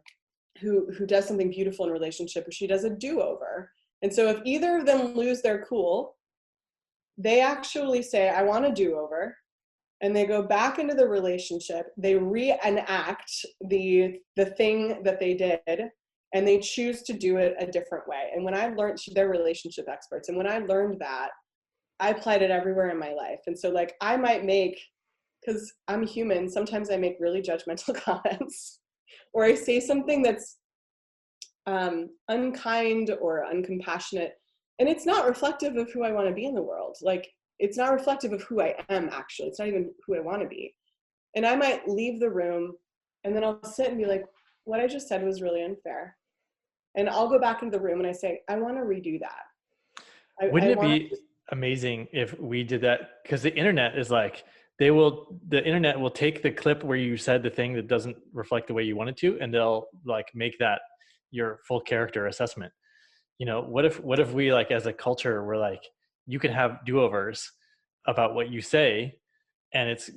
who does something beautiful in a relationship where she does a do-over. And so if either of them lose their cool, they actually say, I want a do-over. And they go back into the relationship, they reenact the thing that they did, and they choose to do it a different way. And when I learned, they're relationship experts, and when I learned that, I applied it everywhere in my life. And so like I might make, because I'm human, sometimes I make really judgmental comments, or I say something that's unkind or uncompassionate, and it's not reflective of who I want to be in the world. Like, it's not reflective of who I am, actually. It's not even who I want to be. And I might leave the room and then I'll sit and be like, what I just said was really unfair. And I'll go back into the room and I say, I want to redo that. Wouldn't it be amazing if we did that? Because the internet is like, the internet will take the clip where you said the thing that doesn't reflect the way you wanted to, and they'll like make that your full character assessment. What if we, like, as a culture, we're like, you can have do-overs about what you say, and it's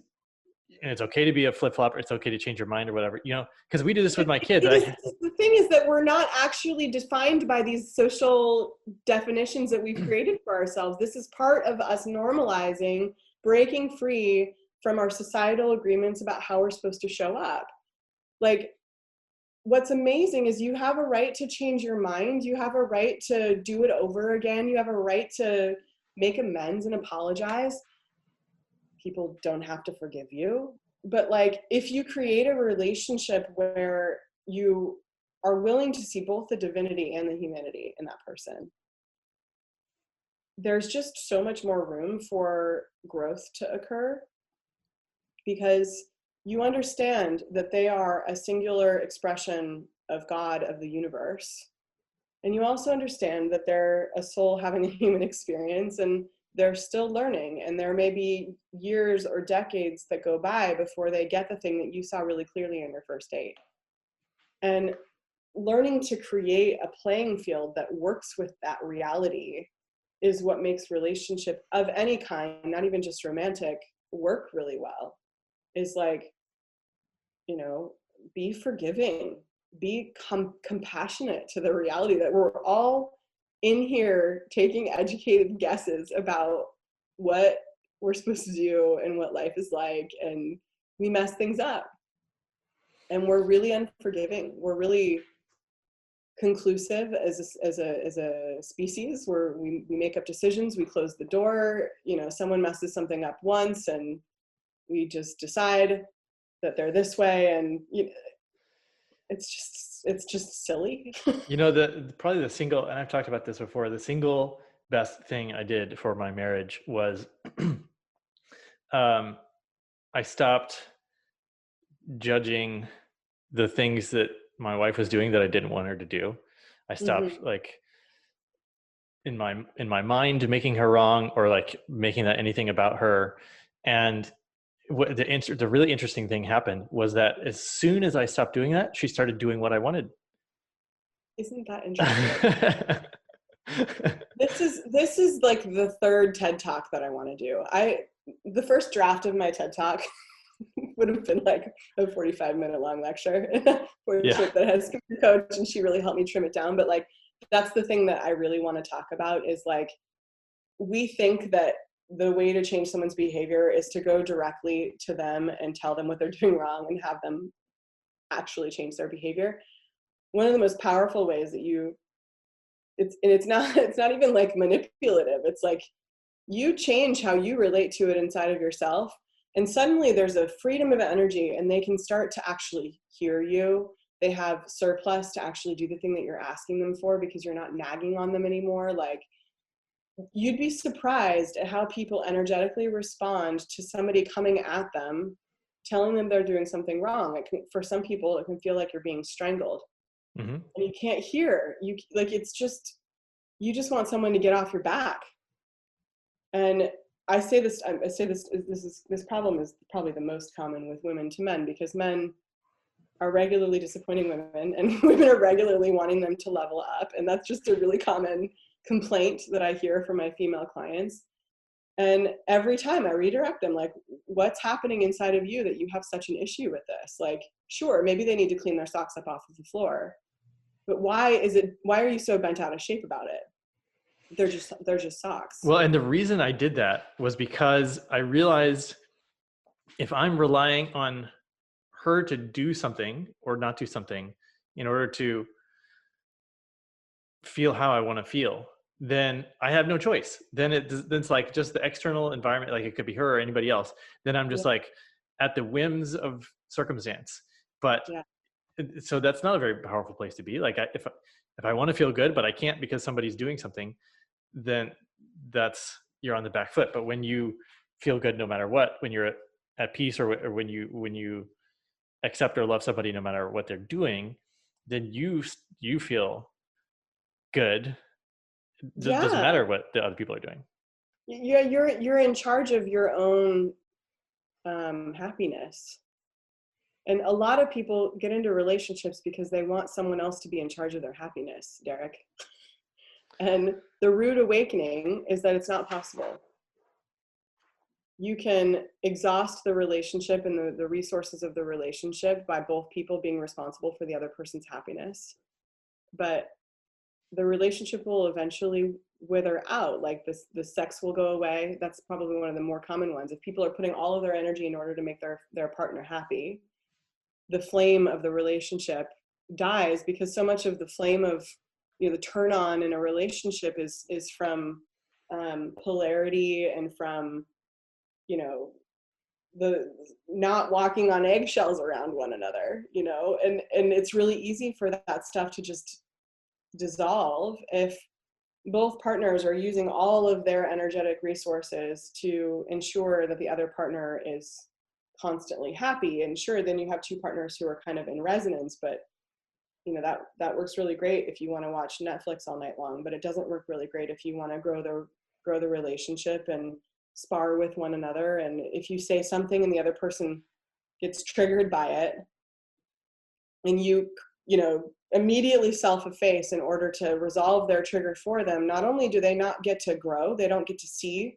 okay to be a flip-flop, or it's okay to change your mind or whatever, because we do this with my kids. The thing is that we're not actually defined by these social definitions that we've created for ourselves. This is part of us normalizing, breaking free from our societal agreements about how we're supposed to show up. Like, what's amazing is you have a right to change your mind. You have a right to do it over again. You have a right to make amends and apologize. People don't have to forgive you. But like, if you create a relationship where you are willing to see both the divinity and the humanity in that person, there's just so much more room for growth to occur, because you understand that they are a singular expression of God, of the universe. And you also understand that they're a soul having a human experience, and they're still learning. And there may be years or decades that go by before they get the thing that you saw really clearly in your first date. And learning to create a playing field that works with that reality is what makes relationship of any kind, not even just romantic, work really well. Is like, be forgiving, be compassionate to the reality that we're all in here taking educated guesses about what we're supposed to do and what life is like, and we mess things up. And we're really unforgiving. We're really conclusive as a species, where we make up decisions, we close the door, someone messes something up once and we just decide that they're this way, and it's just silly. Probably the single, and I've talked about this before, the single best thing I did for my marriage was I stopped judging the things that my wife was doing that I didn't want her to do. I stopped like in my mind making her wrong, or like making that anything about her. And what the really interesting thing happened was that as soon as I stopped doing that, she started doing what I wanted. Isn't that interesting? This is like the third TED Talk that I want to do. The first draft of my TED Talk would have been like a 45-minute long lecture that has a coach, and she really helped me trim it down. But like, that's the thing that I really want to talk about, is like, we think that the way to change someone's behavior is to go directly to them and tell them what they're doing wrong and have them actually change their behavior. one of the most powerful ways that it's not it's not even like manipulative. It's like you change how you relate to it inside of yourself, and suddenly there's a freedom of energy, and they can start to actually hear you. They have surplus to actually do the thing that you're asking them for, because you're not nagging on them anymore. Like, you'd be surprised at how people energetically respond to somebody coming at them, telling them they're doing something wrong. For some people, it can feel like you're being strangled, Mm-hmm. and you can't hear. It's just, you just want someone to get off your back. And I say this, this problem is probably the most common with women to men, because men are regularly disappointing women, and women are regularly wanting them to level up. And that's just a really common complaint that I hear from my female clients. And every time I redirect them, like, what's happening inside of you that you have such an issue with this? Like, sure, maybe they need to clean their socks up off of the floor, but why are you so bent out of shape about it? They're just socks. Well, and the reason I did that was because I realized if I'm relying on her to do something or not do something in order to feel how I want to feel, then I have no choice. Then it's like just the external environment, like it could be her or anybody else. Then I'm just Yeah. like at the whims of circumstance. But Yeah. so that's not a very powerful place to be. Like if I want to feel good, but I can't because somebody's doing something, then you're on the back foot. But when you feel good no matter what, when you're at peace, or when you accept or love somebody no matter what they're doing, then you feel good. Doesn't Yeah. matter what the other people are doing. Yeah, you're in charge of your own happiness. And a lot of people get into relationships because they want someone else to be in charge of their happiness, Derek. And the rude awakening is that it's not possible. You can exhaust the relationship and the resources of the relationship by both people being responsible for the other person's happiness. But the relationship will eventually wither out. Like the sex will go away. That's probably one of the more common ones. If people are putting all of their energy in order to make their partner happy, the flame of the relationship dies, because so much of the flame of, the turn on in a relationship is from polarity, and from, the not walking on eggshells around one another, and it's really easy for that stuff to just dissolve if both partners are using all of their energetic resources to ensure that the other partner is constantly happy. And sure, then you have two partners who are kind of in resonance, but that works really great if you want to watch Netflix all night long, but it doesn't work really great if you want to grow the relationship and spar with one another. And if you say something and the other person gets triggered by it, and you immediately self-efface in order to resolve their trigger for them, not only do they not get to grow, they don't get to see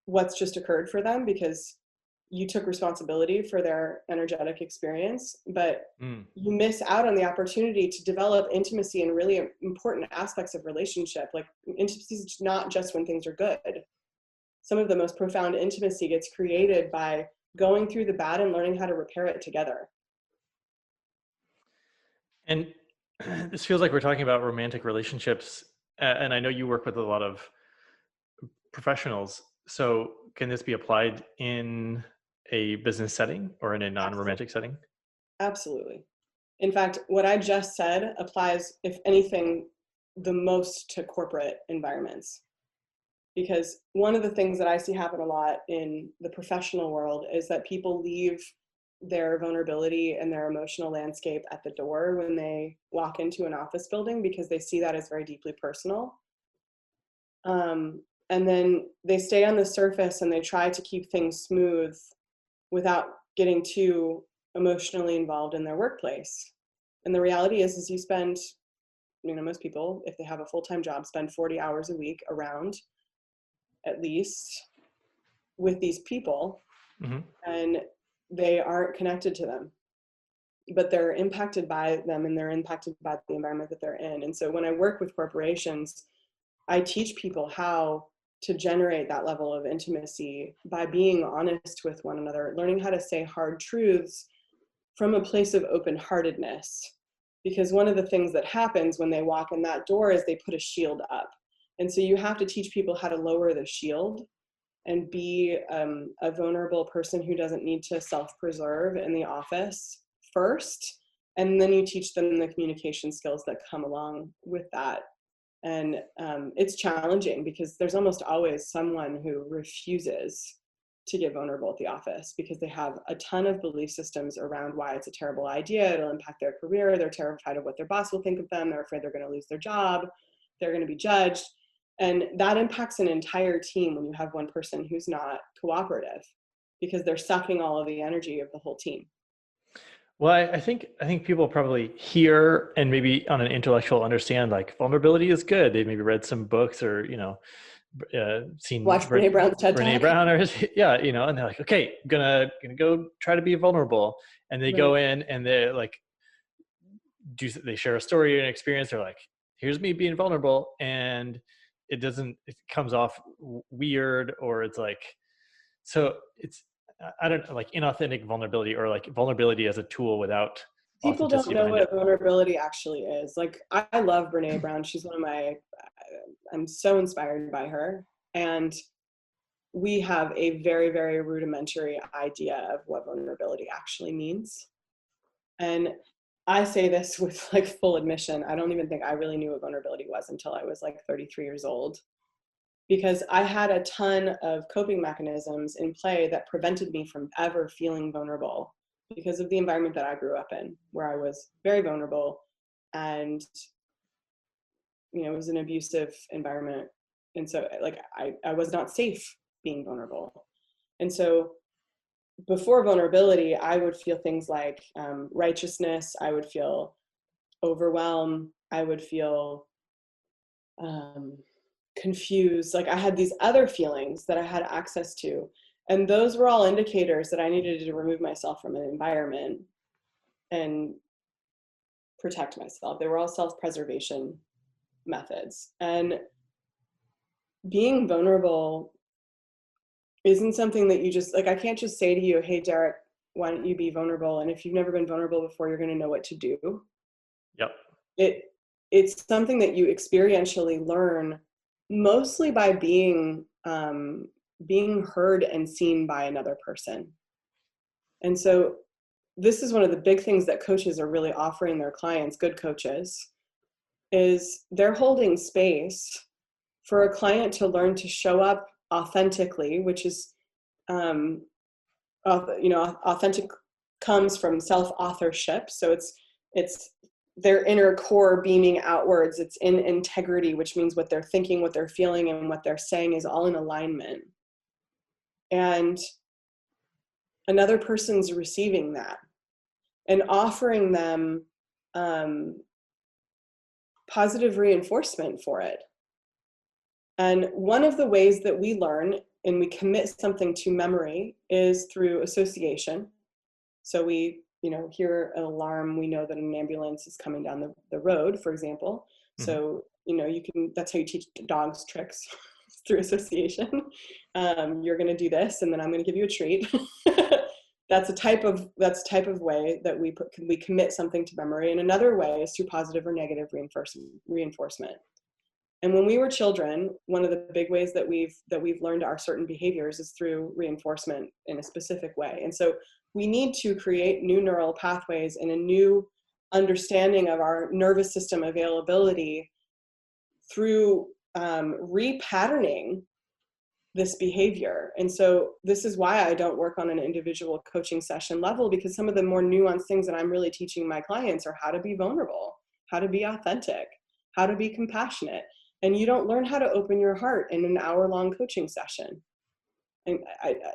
what's just occurred for them because you took responsibility for their energetic experience, but you miss out on the opportunity to develop intimacy in really important aspects of relationship. Like, intimacy is not just when things are good. Some of the most profound intimacy gets created by going through the bad and learning how to repair it together. And this feels like we're talking about romantic relationships, and I know you work with a lot of professionals. So can this be applied in a business setting or in a non-romantic setting? Absolutely. In fact, what I just said applies, if anything, the most to corporate environments. Because one of the things that I see happen a lot in the professional world is that people leave their vulnerability and their emotional landscape at the door when they walk into an office building, because they see that as very deeply personal. And then they stay on the surface and they try to keep things smooth without getting too emotionally involved in their workplace. And the reality is you spend, most people, if they have a full-time job, spend 40 hours a week around, at least, with these people, and they aren't connected to them, but they're impacted by them, and they're impacted by the environment that they're in. And so when I work with corporations, I teach people how to generate that level of intimacy by being honest with one another, learning how to say hard truths from a place of open-heartedness, because one of the things that happens when they walk in that door is they put a shield up. And so you have to teach people how to lower the shield and be a vulnerable person who doesn't need to self-preserve in the office first. And then you teach them the communication skills that come along with that. And it's challenging because there's almost always someone who refuses to get vulnerable at the office because they have a ton of belief systems around why it's a terrible idea. It'll impact their career. They're terrified of what their boss will think of them. They're afraid they're going to lose their job. They're going to be judged. And that impacts an entire team when you have one person who's not cooperative because they're sucking all of the energy of the whole team. Well, I think people probably hear and maybe on an intellectual understand like vulnerability is good. They maybe read some books or, seen Watch Brene Brown's TED Brene Talk. Brown or yeah, and they're like, okay, I'm gonna go try to be vulnerable. And they go in and they're like, they share a story or an experience. They're like, here's me being vulnerable. And it comes off weird, or it's like, so it's, I don't know, like inauthentic vulnerability, or like vulnerability as a tool without People don't authenticity know behind what it. vulnerability actually is. Like, I love Brene Brown. She's I'm so inspired by her. And we have a very, very rudimentary idea of what vulnerability actually means. And I say this with like full admission. I don't even think I really knew what vulnerability was until I was like 33 years old, because I had a ton of coping mechanisms in play that prevented me from ever feeling vulnerable because of the environment that I grew up in, where I was very vulnerable and, it was an abusive environment. And so like, I was not safe being vulnerable. And so before vulnerability, I would feel things like righteousness. I would feel overwhelmed. I would feel confused. Like I had these other feelings that I had access to. And those were all indicators that I needed to remove myself from an environment and protect myself. They were all self-preservation methods. And being vulnerable isn't something that you just, like, I can't just say to you, hey, Derek, why don't you be vulnerable? And if you've never been vulnerable before, you're going to know what to do. Yep. It's something that you experientially learn, mostly by being heard and seen by another person. And so this is one of the big things that coaches are really offering their clients, good coaches, is they're holding space for a client to learn to show up authentically, which is, authentic comes from self-authorship. So it's their inner core beaming outwards. It's in integrity, which means what they're thinking, what they're feeling, and what they're saying is all in alignment. And another person's receiving that and offering them positive reinforcement for it. And one of the ways that we learn and we commit something to memory is through association. So we, hear an alarm, we know that an ambulance is coming down the road, for example. Mm-hmm. So, that's how you teach dogs tricks through association. You're going to do this, and then I'm going to give you a treat. That's a type of way that we commit something to memory. And another way is through positive or negative reinforcement. And when we were children, one of the big ways that we've learned our certain behaviors is through reinforcement in a specific way. And so we need to create new neural pathways and a new understanding of our nervous system availability through repatterning this behavior. And so this is why I don't work on an individual coaching session level, because some of the more nuanced things that I'm really teaching my clients are how to be vulnerable, how to be authentic, how to be compassionate. And you don't learn how to open your heart in an hour-long coaching session. And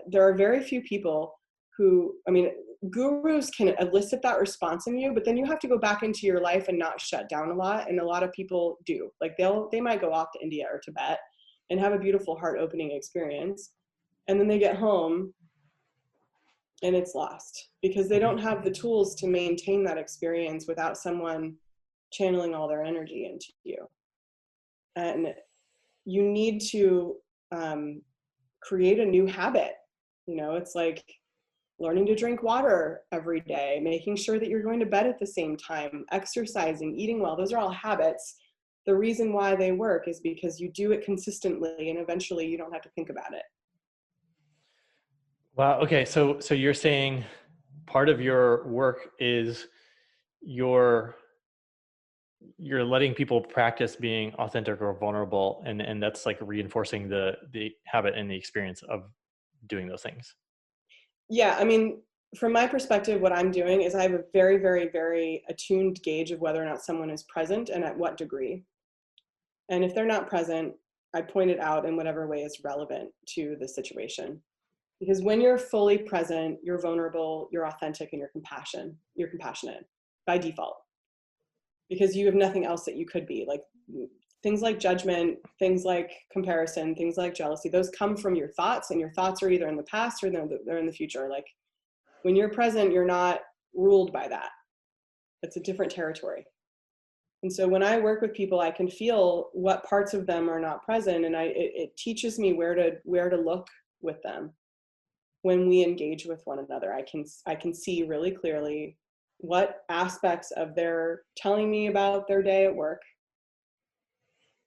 there are very few people who, gurus can elicit that response in you, but then you have to go back into your life and not shut down a lot. And a lot of people do. Like they might go off to India or Tibet and have a beautiful heart-opening experience. And then they get home and it's lost because they don't have the tools to maintain that experience without someone channeling all their energy into you. And you need to create a new habit. It's like learning to drink water every day, making sure that you're going to bed at the same time, exercising, eating well. Those are all habits. The reason why they work is because you do it consistently, and eventually you don't have to think about it. Wow. Okay. So you're saying part of your work is you're letting people practice being authentic or vulnerable, and that's like reinforcing the habit and the experience of doing those things. Yeah, I mean, from my perspective, what I'm doing is I have a very, very, very attuned gauge of whether or not someone is present and at what degree. And if they're not present, I point it out in whatever way is relevant to the situation. Because when you're fully present, you're vulnerable, you're authentic, and you're compassionate by default. Because you have nothing else that you could be. Like things like judgment, things like comparison, things like jealousy, those come from your thoughts, and your thoughts are either in the past or they're in the future. Like when you're present, you're not ruled by that. It's a different territory. And so when I work with people, I can feel what parts of them are not present, and it teaches me where to look with them. When we engage with one another, I can see really clearly what aspects of their telling me about their day at work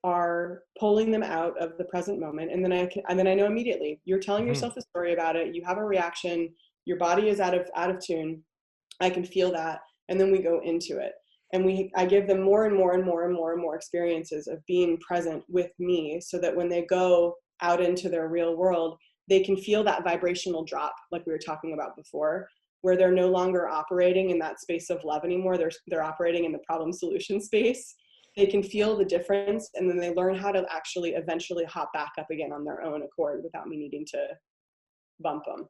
are pulling them out of the present moment. And then I know immediately you're telling yourself a story about it. You have a reaction. Your body is out of tune. I can feel that. And then we go into it. And I give them more and more and more and more and more experiences of being present with me, so that when they go out into their real world, they can feel that vibrational drop, like we were talking about before, where they're no longer operating in that space of love anymore. They're operating in the problem solution space. They can feel the difference, and then they learn how to actually eventually hop back up again on their own accord without me needing to bump them.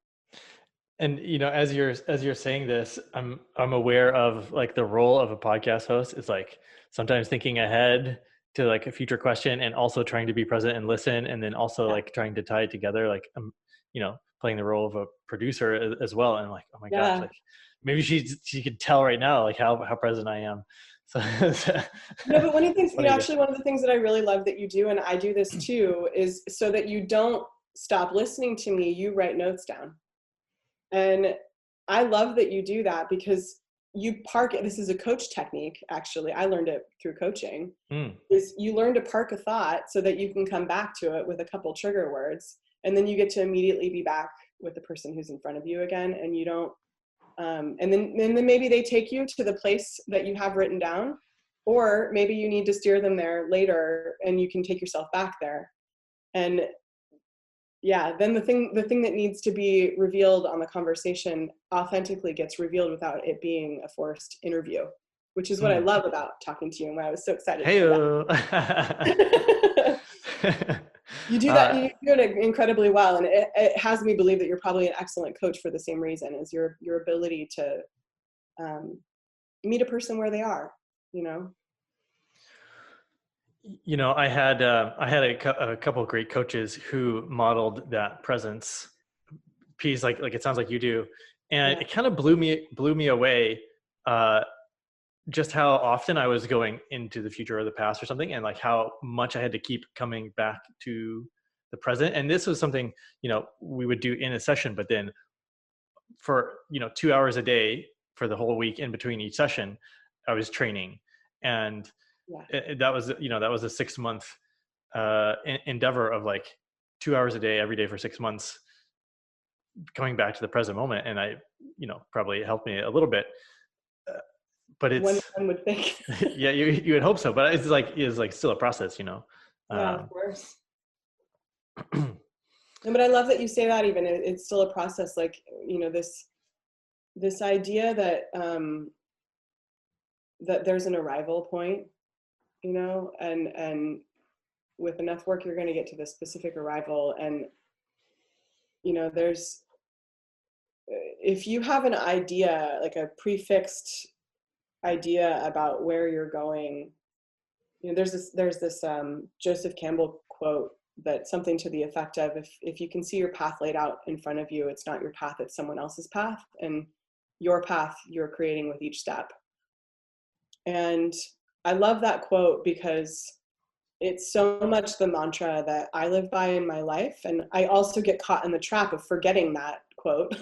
And as you're saying this, I'm aware of like the role of a podcast host is like sometimes thinking ahead to like a future question, and also trying to be present and listen, and then also like trying to tie it together. Like I'm, playing the role of a producer as well. And I'm like, oh my gosh, Yeah. like maybe she could tell right now like how present I am. So No, but one of the things, funny actually one of the things that I really love that you do, and I do this too, is so that you don't stop listening to me, you write notes down. And I love that you do that, because you park it. This is a coach technique, actually. I learned it through coaching. Is you learn to park a thought so that you can come back to it with a couple trigger words, and then you get to immediately be back with the person who's in front of you again. And you don't, and then maybe they take you to the place that you have written down, or maybe you need to steer them there later, and you can take yourself back there. And yeah, then the thing that needs to be revealed on the conversation authentically gets revealed without it being a forced interview, which is what I love about talking to you, and why I was so excited to do that. You do that, you do it incredibly well, and it has me believe that you're probably an excellent coach for the same reason, is your ability to meet a person where they are, I had a couple of great coaches who modeled that presence piece, like it sounds like you do, and it kind of blew me away, just how often I was going into the future or the past or something, and like how much I had to keep coming back to the present. And this was something we would do in a session, but then for 2 hours a day for the whole week in between each session, I was training. And that was a 6-month endeavor of like 2 hours a day every day for 6 months, coming back to the present moment. And I probably helped me a little bit, but it's one would think. yeah, you would hope so, but it's like still a process. Yeah, of course. But I love that you say that. Even it's still a process, like this idea that that there's an arrival point, and with enough work you're going to get to the specific arrival. And there's, if you have an idea, like a prefixed idea about where you're going, there's this Joseph Campbell quote that something to the effect of, if you can see your path laid out in front of you, it's not your path, it's someone else's path, and your path you're creating with each step. And I love that quote, because it's so much the mantra that I live by in my life. And I also get caught in the trap of forgetting that quote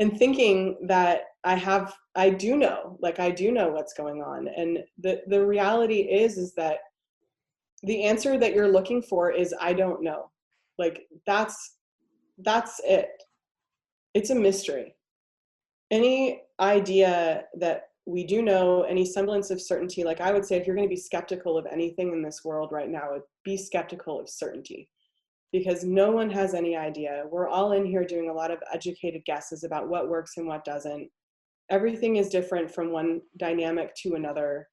and thinking that I do know what's going on. And the reality is that the answer that you're looking for is, I don't know. Like, that's it. It's a mystery. Any idea that we do know, any semblance of certainty, like I would say, if you're going to be skeptical of anything in this world right now, be skeptical of certainty, because no one has any idea. We're all in here doing a lot of educated guesses about what works and what doesn't. Everything is different from one dynamic to another.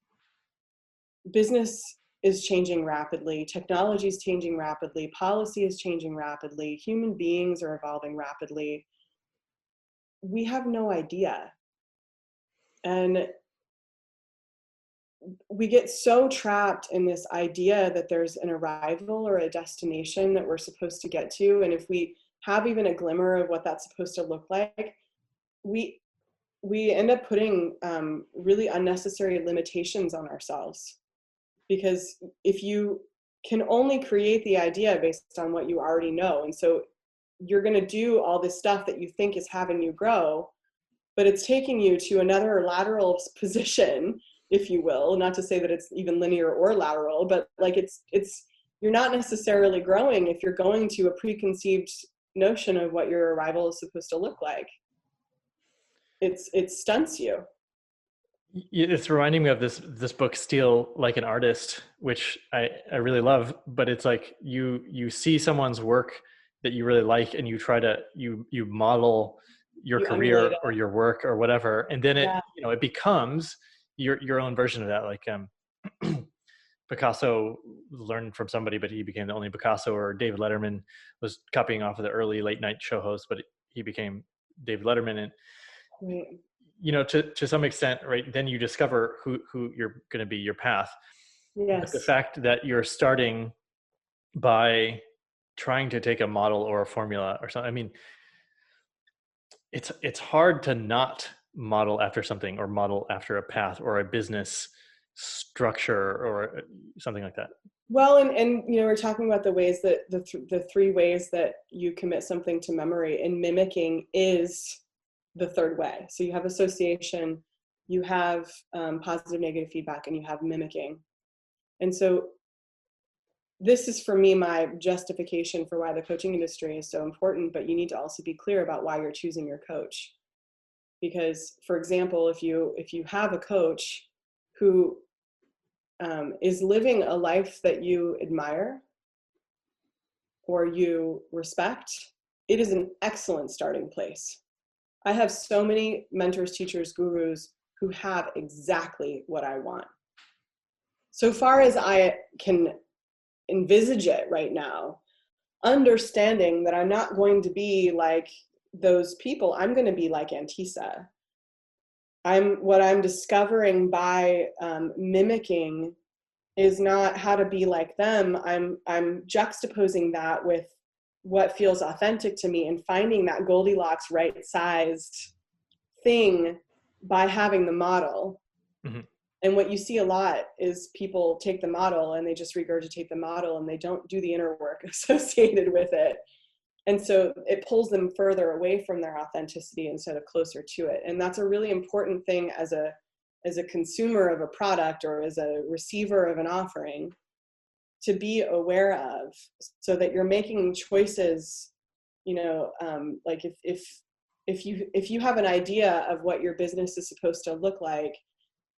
Business is changing rapidly. Technology is changing rapidly. Policy is changing rapidly. Human beings are evolving rapidly. We have no idea. And we get so trapped in this idea that there's an arrival or a destination that we're supposed to get to. And if we have even a glimmer of what that's supposed to look like, we end up putting really unnecessary limitations on ourselves. Because if you can only create the idea based on what you already know, and so you're going to do all this stuff that you think is having you grow, but it's taking you to another lateral position, if you will. Not to say that it's even linear or lateral, but like it's you're not necessarily growing if you're going to a preconceived notion of what your arrival is supposed to look like. It stunts you. It's reminding me of this book, Steal Like an Artist, which I really love. But it's like you see someone's work that you really like, and you try to you model your career or your work or whatever, and then it becomes your own version of that. Like Picasso learned from somebody, but he became the only Picasso. Or David Letterman was copying off of the early late night show host, but he became David Letterman. And Right. to some extent, right, then you discover who you're going to be, your path. Yes. But the fact that you're starting by trying to take a model or a formula or something, I mean, it's hard to not model after something, or model after a path or a business structure or something like that. Well, and we're talking about the ways that the three ways that you commit something to memory, and mimicking is the third way. So you have association, you have positive, negative feedback, and you have mimicking. And so this is, for me, my justification for why the coaching industry is so important, but you need to also be clear about why you're choosing your coach. Because, for example, if you have a coach who is living a life that you admire or you respect, it is an excellent starting place. I have so many mentors, teachers, gurus who have exactly what I want. So far as I can envisage it right now, understanding that I'm not going to be like those people, I'm going to be like Antesa. What I'm discovering by mimicking is not how to be like them. I'm juxtaposing that with what feels authentic to me, and finding that Goldilocks right-sized thing by having the model. Mm-hmm. And what you see a lot is people take the model and they just regurgitate the model, and they don't do the inner work associated with it. And so it pulls them further away from their authenticity instead of closer to it. And that's a really important thing as a consumer of a product, or as a receiver of an offering, to be aware of, so that you're making choices. Like if you have an idea of what your business is supposed to look like,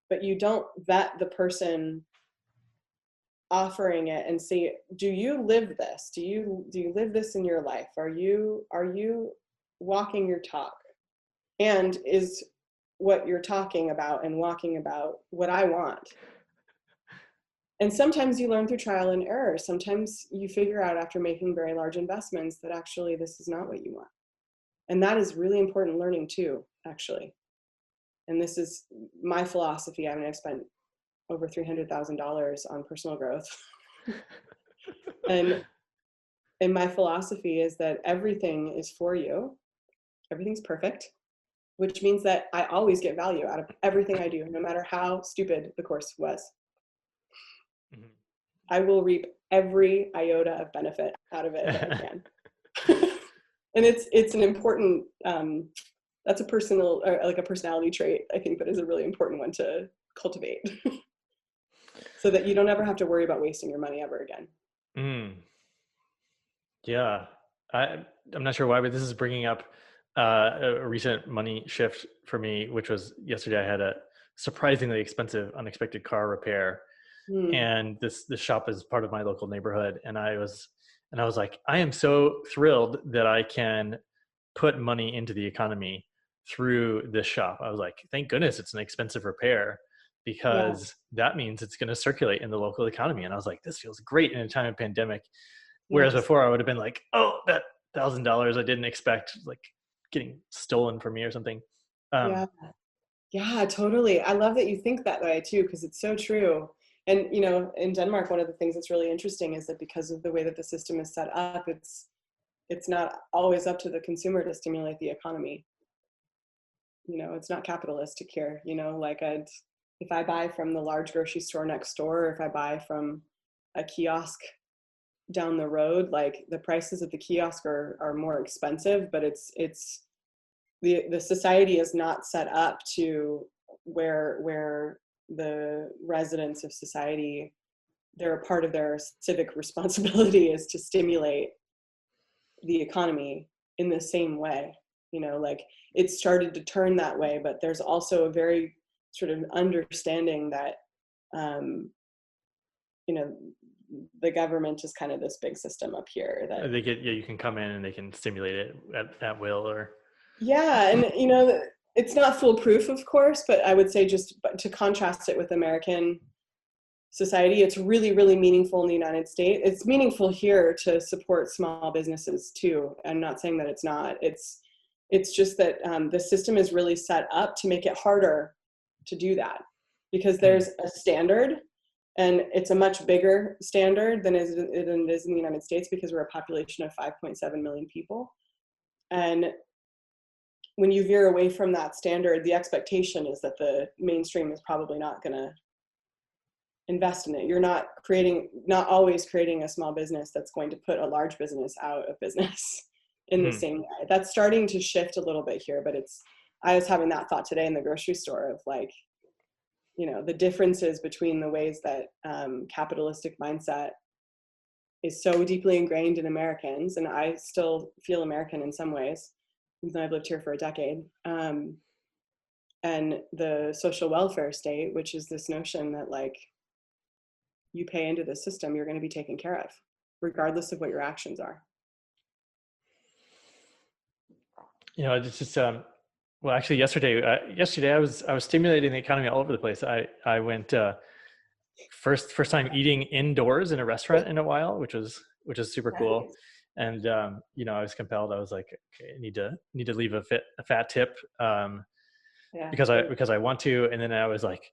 but you don't vet the person offering it and say, do you live this? Do you live this in your life? Are you walking your talk? And is what you're talking about and walking about what I want? And sometimes you learn through trial and error. Sometimes you figure out after making very large investments that actually this is not what you want. And that is really important learning too, actually. And this is my philosophy. I mean, I've spent over $300,000 on personal growth. and my philosophy is that everything is for you. Everything's perfect, which means that I always get value out of everything I do, no matter how stupid the course was. Mm-hmm. I will reap every iota of benefit out of it that I can. And it's an important that's a personal, or like a personality trait, I think, that is a really important one to cultivate so that you don't ever have to worry about wasting your money ever again. Mm, yeah. I'm not sure why, but this is bringing up a recent money shift for me, which was yesterday. I had a surprisingly expensive, unexpected car repair, Hmm. and this shop is part of my local neighborhood, and I was like, I am so thrilled that I can put money into the economy through this shop. I was like, thank goodness it's an expensive repair, Yeah. because that means it's going to circulate in the local economy. And I was like, this feels great in a time of pandemic. Whereas Yes. before I would have been like, oh, that $1,000 I didn't expect, like getting stolen from me or something. Um, Yeah. Yeah, totally. I love that you think that way too, because it's so true. And in Denmark, one of the things that's really interesting is that because of the way that the system is set up, it's not always up to the consumer to stimulate the economy. It's not capitalistic here. Like if I buy from the large grocery store next door, or if I buy from a kiosk down the road, like the prices at the kiosk are more expensive, but it's the society is not set up to where the residents of society, they're a part of their civic responsibility is to stimulate the economy in the same way. Like it started to turn that way, but there's also a very sort of understanding that um, you know the government is kind of this big system up here that. they get, yeah, you can come in and they can stimulate it at will, or Yeah, and it's not foolproof, of course, but I would say just to contrast it with American society, it's really, really meaningful in the United States. It's meaningful here to support small businesses too. I'm not saying that it's not. It's just that the system is really set up to make it harder to do that, because mm, there's a standard, and it's a much bigger standard than it is in the United States, because we're a population of 5.7 million people. And when you veer away from that standard, the expectation is that the mainstream is probably not going to invest in it. You're not always creating a small business that's going to put a large business out of business in the mm, same way. That's starting to shift a little bit here, but I was having that thought today in the grocery store of like, the differences between the ways that capitalistic mindset is so deeply ingrained in Americans, and I still feel American in some ways, even though I've lived here for a decade. And the social welfare state, which is this notion that like you pay into the system, you're going to be taken care of, regardless of what your actions are. it's just well, actually, yesterday I was stimulating the economy all over the place. I went first time eating indoors in a restaurant in a while, which is super cool. Nice. And I was compelled. I was like, okay, I need to leave a fat tip, Yeah. because I want to. And then I was like,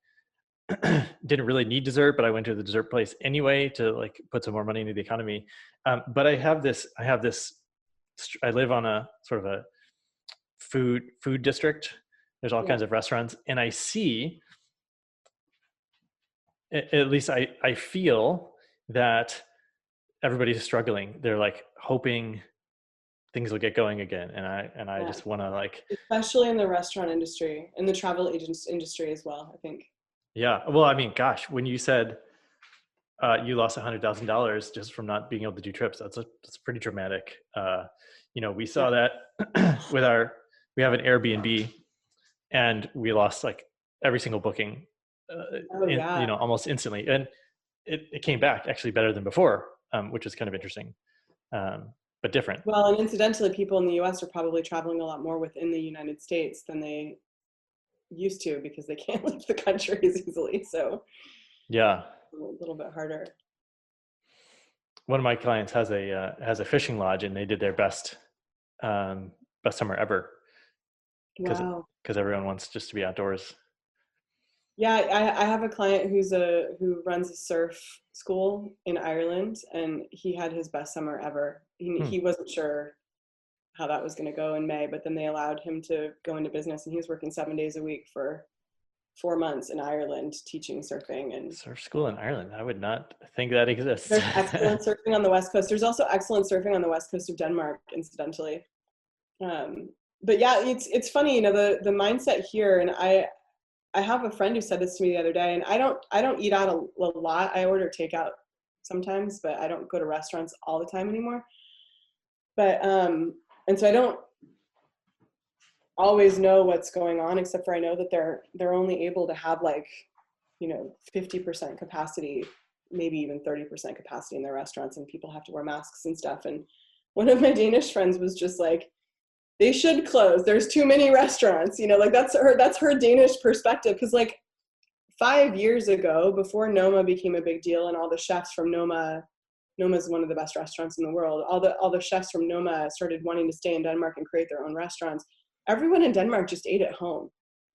didn't really need dessert, but I went to the dessert place anyway to like put some more money into the economy. But I live on a sort of a food district. There's all Yeah. kinds of restaurants, and I see, at least I feel that everybody's struggling. They're like hoping things will get going again, and I Yeah. just want to like, Especially in the restaurant industry and the travel agents industry as well, I think. yeah. Well, I mean, gosh, when you said you lost $100,000 just from not being able to do trips, that's pretty dramatic. We Yeah. saw that we have an Airbnb, and we lost like every single booking, Oh yeah. almost instantly, and it came back actually better than before, which is kind of interesting, but different. Well, and incidentally, people in the US are probably traveling a lot more within the United States than they used to, because they can't leave the country as easily. So Yeah. a little bit harder. One of my clients has a fishing lodge, and they did their best summer ever, because Wow. everyone wants just to be outdoors. Yeah, I have a client who runs a surf school in Ireland, and he had his best summer ever. Hmm. He wasn't sure how that was going to go in May, but then they allowed him to go into business, and he was working 7 days a week for 4 months in Ireland teaching surfing. And Surf school in Ireland. I would not think that exists. there's excellent surfing on the West Coast. There's also excellent surfing on the West Coast of Denmark, incidentally. but yeah, it's funny, the mindset here, and I have a friend who said this to me the other day, and I don't eat out a lot. I order takeout sometimes, but I don't go to restaurants all the time anymore. But and so I don't always know what's going on, except for I know that they're only able to have like, 50% capacity, maybe even 30% capacity in their restaurants, and people have to wear masks and stuff. And one of my Danish friends was just like, they should close. There's too many restaurants, like that's her Danish perspective. Because like 5 years ago, before Noma became a big deal, and all the chefs from Noma's one of the best restaurants in the world. All the chefs from Noma started wanting to stay in Denmark and create their own restaurants. Everyone in Denmark just ate at home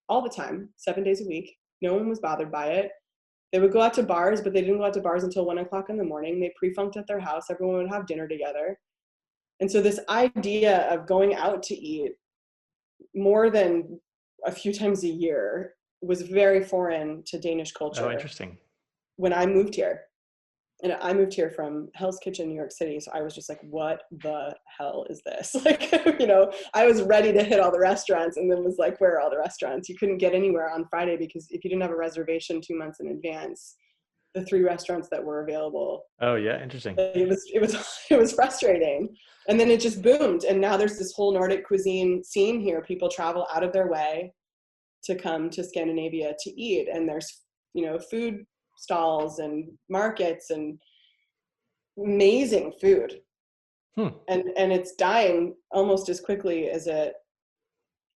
all the time, 7 days a week. No one was bothered by it. They would go out to bars, but they didn't go out to bars until 1:00 in the morning. They pre-funked at their house. Everyone would have dinner together. And so this idea of going out to eat more than a few times a year was very foreign to Danish culture. Oh, interesting. When I moved here. And I moved here from Hell's Kitchen, New York City. So I was just like, what the hell is this? Like, I was ready to hit all the restaurants, and then was like, where are all the restaurants? You couldn't get anywhere on Friday because if you didn't have a reservation 2 months in advance, the 3 restaurants that were available. Oh yeah. Interesting. It was frustrating. And then it just boomed. And now there's this whole Nordic cuisine scene here. People travel out of their way to come to Scandinavia to eat. And there's, food stalls and markets and amazing food. And it's dying almost as quickly as it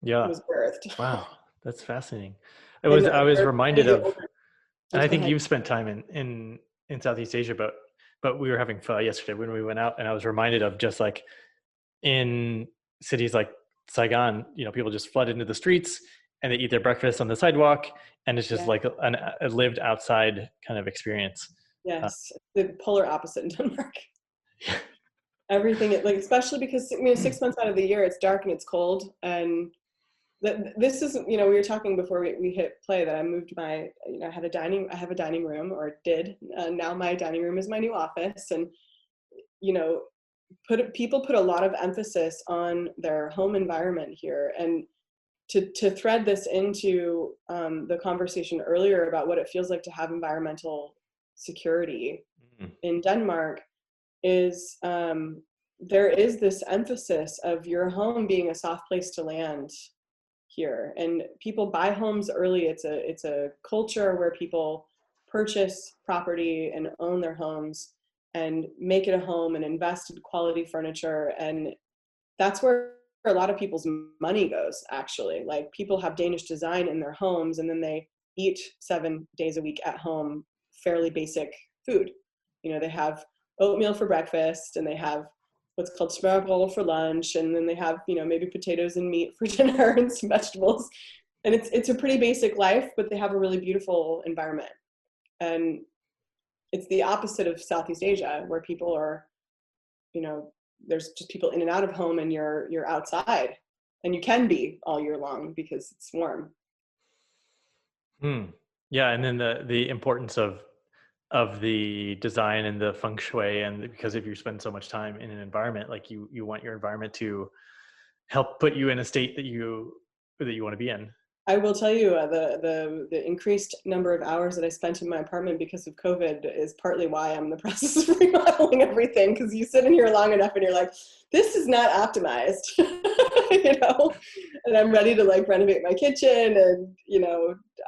was birthed. Wow, that's fascinating. I was reminded of, and I think you've spent time in Southeast Asia, but we were having pho yesterday when we went out, and I was reminded of just like in cities like Saigon, people just flood into the streets and they eat their breakfast on the sidewalk, and it's just like a lived outside kind of experience. Yes, the polar opposite in Denmark. Everything, like, especially because 6 months out of the year it's dark and it's cold, and this is, we were talking before we hit play that I moved I have a dining room, or did. Now my dining room is my new office, and people put a lot of emphasis on their home environment here. And to thread this into the conversation earlier about what it feels like to have environmental security in Denmark is there is this emphasis of your home being a soft place to land here, and people buy homes early. It's a culture where people purchase property and own their homes and make it a home and invest in quality furniture, and that's where a lot of people's money goes, actually. Like, people have Danish design in their homes, and then they eat 7 days a week at home, fairly basic food. They have oatmeal for breakfast, and they have what's called smørrebrød for lunch, and then they have, maybe potatoes and meat for dinner and some vegetables. And it's a pretty basic life, but they have a really beautiful environment. And it's the opposite of Southeast Asia, where people are, there's just people in and out of home, and you're outside, and you can be all year long because it's warm. Yeah, and then the importance of the design and the feng shui, and because if you spend so much time in an environment, like you want your environment to help put you in a state that you want to be in. I will tell you, the increased number of hours that I spent in my apartment because of COVID is partly why I'm in the process of remodeling everything, because you sit in here long enough and you're like, this is not optimized, and I'm ready to like renovate my kitchen, and,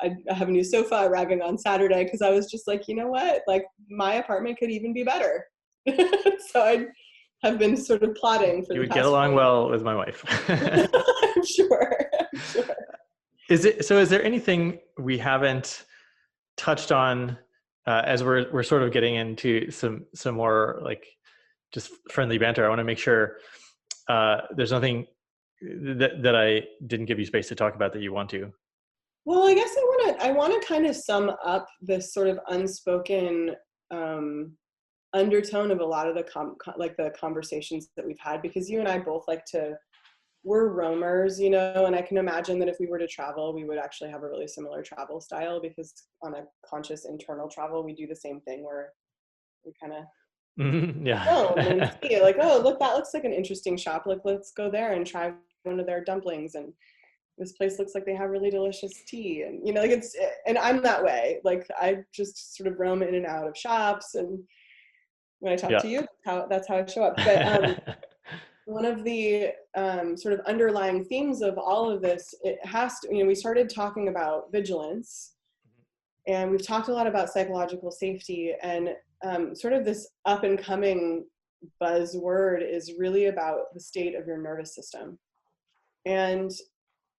I have a new sofa arriving on Saturday, because I was just like, you know what, like, my apartment could even be better. So I have been sort of plotting for you would get along well with my wife. I'm sure. Is there anything we haven't touched on as we're sort of getting into some more like just friendly banter? I want to make sure there's nothing that I didn't give you space to talk about that you want to. Well, I guess I want to kind of sum up this sort of unspoken undertone of a lot of the conversations that we've had, because you and I both we're roamers, and I can imagine that if we were to travel, we would actually have a really similar travel style, because on a conscious internal travel, we do the same thing where we kind of roam and see, like, oh, look, that looks like an interesting shop. Like, let's go there and try one of their dumplings, and this place looks like they have really delicious tea. And, like and I'm that way. Like I just sort of roam in and out of shops. And when I talk to you, that's how I show up. But one of the sort of underlying themes of all of this, it has to, we started talking about vigilance, and we've talked a lot about psychological safety, and sort of this up and coming buzzword is really about the state of your nervous system. And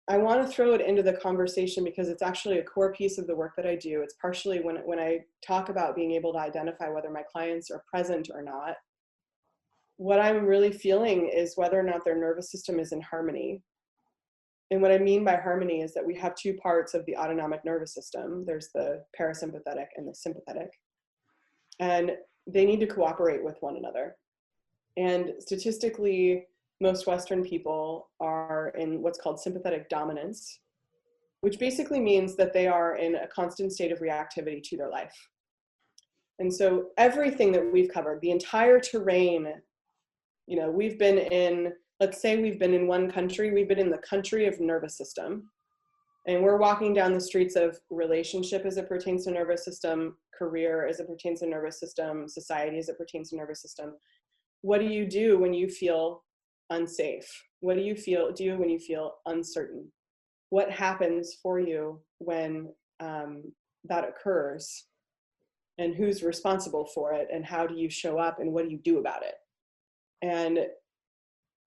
I want to throw it into the conversation because it's actually a core piece of the work that I do. It's partially when I talk about being able to identify whether my clients are present or not, what I'm really feeling is whether or not their nervous system is in harmony. And what I mean by harmony is that we have two parts of the autonomic nervous system. There's the parasympathetic and the sympathetic. And they need to cooperate with one another. And statistically, most Western people are in what's called sympathetic dominance, which basically means that they are in a constant state of reactivity to their life. And so everything that we've covered, the entire terrain, we've been in, let's say we've been in one country, we've been in the country of nervous system. And we're walking down the streets of relationship as it pertains to nervous system, career as it pertains to nervous system, society as it pertains to nervous system. What do you do when you feel unsafe? What do you do when you feel uncertain? What happens for you when that occurs? And who's responsible for it? And how do you show up? And what do you do about it? And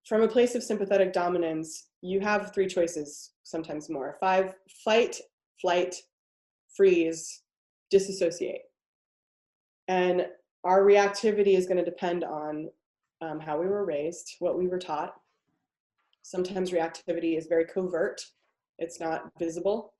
from a place of sympathetic dominance, you have three choices, sometimes more. 5, fight, flight, freeze, disassociate. And our reactivity is going to depend on how we were raised, what we were taught. Sometimes reactivity is very covert. It's not visible.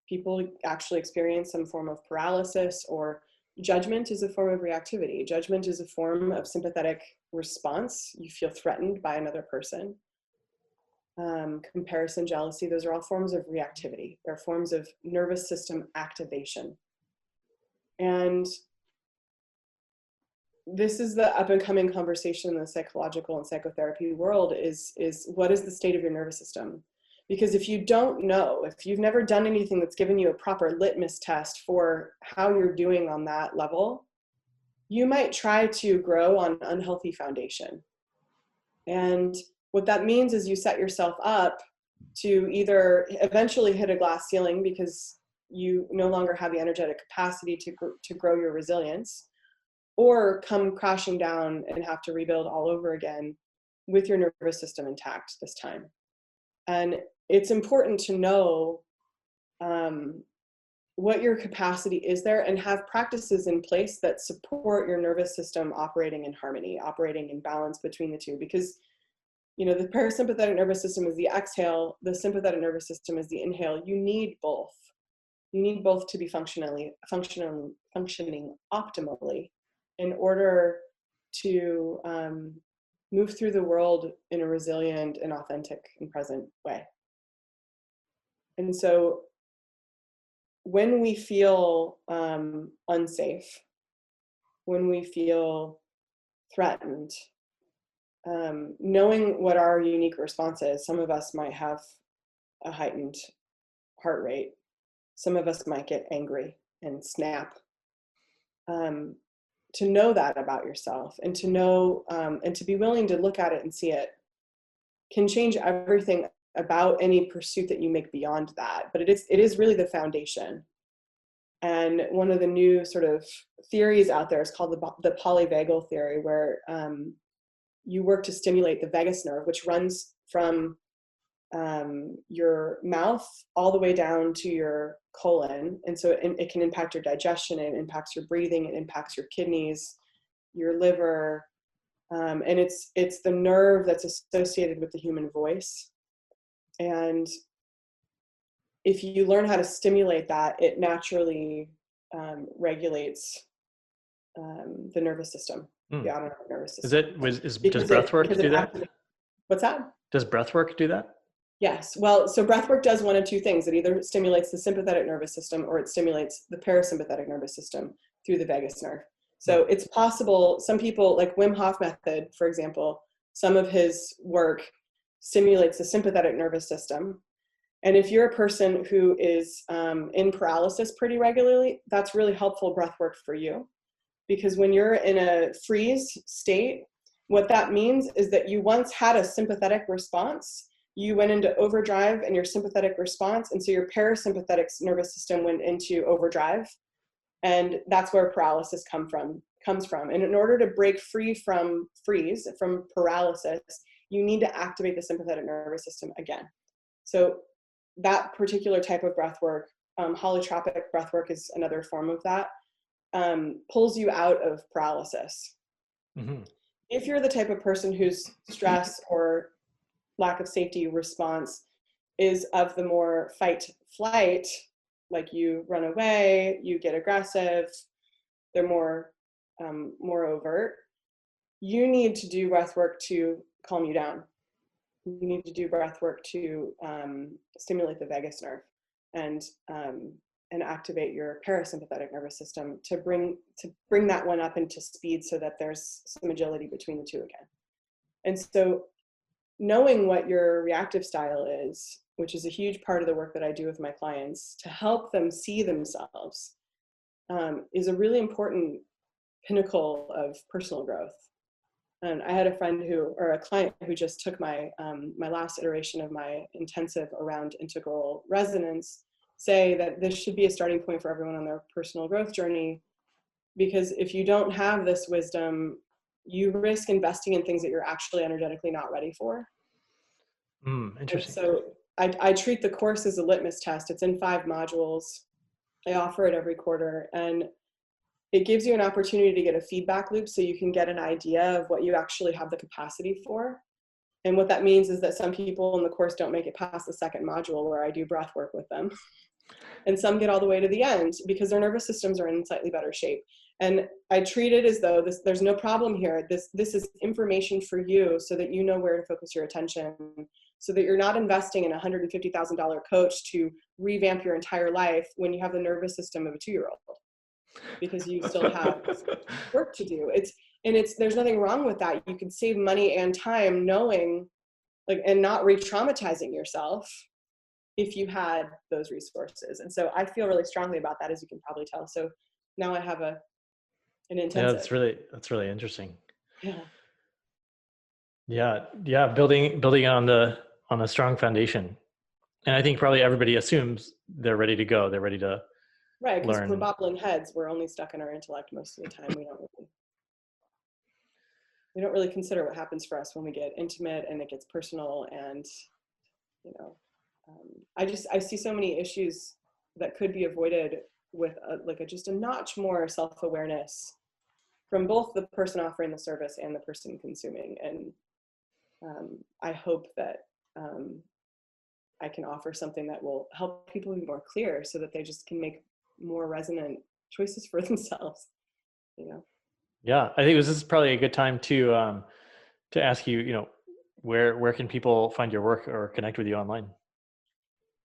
People actually experience some form of paralysis, or judgment is a form of reactivity. Judgment is a form of sympathetic response. You feel threatened by another person. Comparison, jealousy, those are all forms of reactivity. They're forms of nervous system activation. And this is the up and coming conversation in the psychological and psychotherapy world is what is the state of your nervous system? Because if you don't know, if you've never done anything that's given you a proper litmus test for how you're doing on that level, you might try to grow on an unhealthy foundation. And what that means is you set yourself up to either eventually hit a glass ceiling because you no longer have the energetic capacity to grow your resilience, or come crashing down and have to rebuild all over again with your nervous system intact this time. And it's important to know what your capacity is there, and have practices in place that support your nervous system operating in harmony, operating in balance between the two. Because the parasympathetic nervous system is the exhale, the sympathetic nervous system is the inhale. You need both. You need both to be functioning optimally in order to move through the world in a resilient and authentic and present way. And so when we feel unsafe, when we feel threatened, knowing what our unique response is, some of us might have a heightened heart rate. Some of us might get angry and snap. To know that about yourself, and to know and to be willing to look at it and see it, can change everything about any pursuit that you make beyond that. But it is really the foundation. And one of the new sort of theories out there is called the Polyvagal Theory, where you work to stimulate the vagus nerve, which runs from your mouth all the way down to your colon. And so it can impact your digestion, it impacts your breathing, it impacts your kidneys, your liver. And it's the nerve that's associated with the human voice. And if you learn how to stimulate that, it naturally regulates the nervous system, the autonomic nervous system. Does breath work do that? What's that? Does breath work do that? Yes. Well, so breathwork does one of two things. It either stimulates the sympathetic nervous system, or it stimulates the parasympathetic nervous system through the vagus nerve. So it's possible, some people, like Wim Hof method, for example, some of his work stimulates the sympathetic nervous system. And if you're a person who is in paralysis pretty regularly, that's really helpful breath work for you. Because when you're in a freeze state, what that means is that you once had a sympathetic response, you went into overdrive in your sympathetic response, and so your parasympathetic nervous system went into overdrive. And that's where paralysis comes from. And in order to break free from freeze, from paralysis, you need to activate the sympathetic nervous system again. So that particular type of breath work, holotropic breath work is another form of that, pulls you out of paralysis. Mm-hmm. If you're the type of person whose stress or lack of safety response is of the more fight flight, like you run away, you get aggressive, they're more overt, you need to do breath work to calm you down. You need to do breath work to stimulate the vagus nerve and activate your parasympathetic nervous system to bring that one up into speed so that there's some agility between the two again. And so knowing what your reactive style is, which is a huge part of the work that I do with my clients to help them see themselves, is a really important pinnacle of personal growth. And I had a client who just took my last iteration of my intensive around integral resonance say that this should be a starting point for everyone on their personal growth journey, because if you don't have this wisdom, you risk investing in things that you're actually energetically not ready for. Interesting. And so I treat the course as a litmus test. It's in 5 modules. I offer it every quarter, and it gives you an opportunity to get a feedback loop so you can get an idea of what you actually have the capacity for. And what that means is that some people in the course don't make it past the 2nd module where I do breath work with them. And some get all the way to the end because their nervous systems are in slightly better shape. And I treat it as though there's no problem here. This is information for you so that you know where to focus your attention, so that you're not investing in a $150,000 coach to revamp your entire life when you have the nervous system of a 2-year-old. Because you still have work to do. There's nothing wrong with that. You can save money and time knowing, and not re-traumatizing yourself if you had those resources. And so I feel really strongly about that, as you can probably tell. So now I have an intensive. Yeah, that's really interesting. Yeah. Yeah. Building on a strong foundation. And I think probably everybody assumes they're ready to go. They're ready to Right, because learn. we're bobbling heads. We're only stuck in our intellect most of the time. We don't really consider what happens for us when we get intimate and it gets personal. And I see so many issues that could be avoided with just a notch more self-awareness from both the person offering the service and the person consuming. And I hope that I can offer something that will help people be more clear so that they just can make more resonant choices for themselves. Yeah, I think this is probably a good time to ask you, where can people find your work or connect with you online?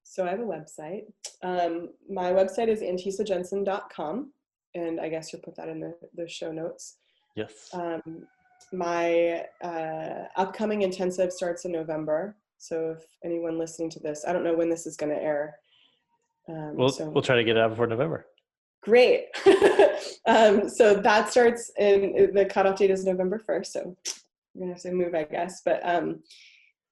So I have a website. My website is antesajensen.com, and I guess you'll put that in the show notes. Yes. My upcoming intensive starts in November. So if anyone listening to this, I don't know when this is going to air. We'll try to get it out before November. Great. So that starts the cutoff date is November 1st. So we're going to have to move, I guess. But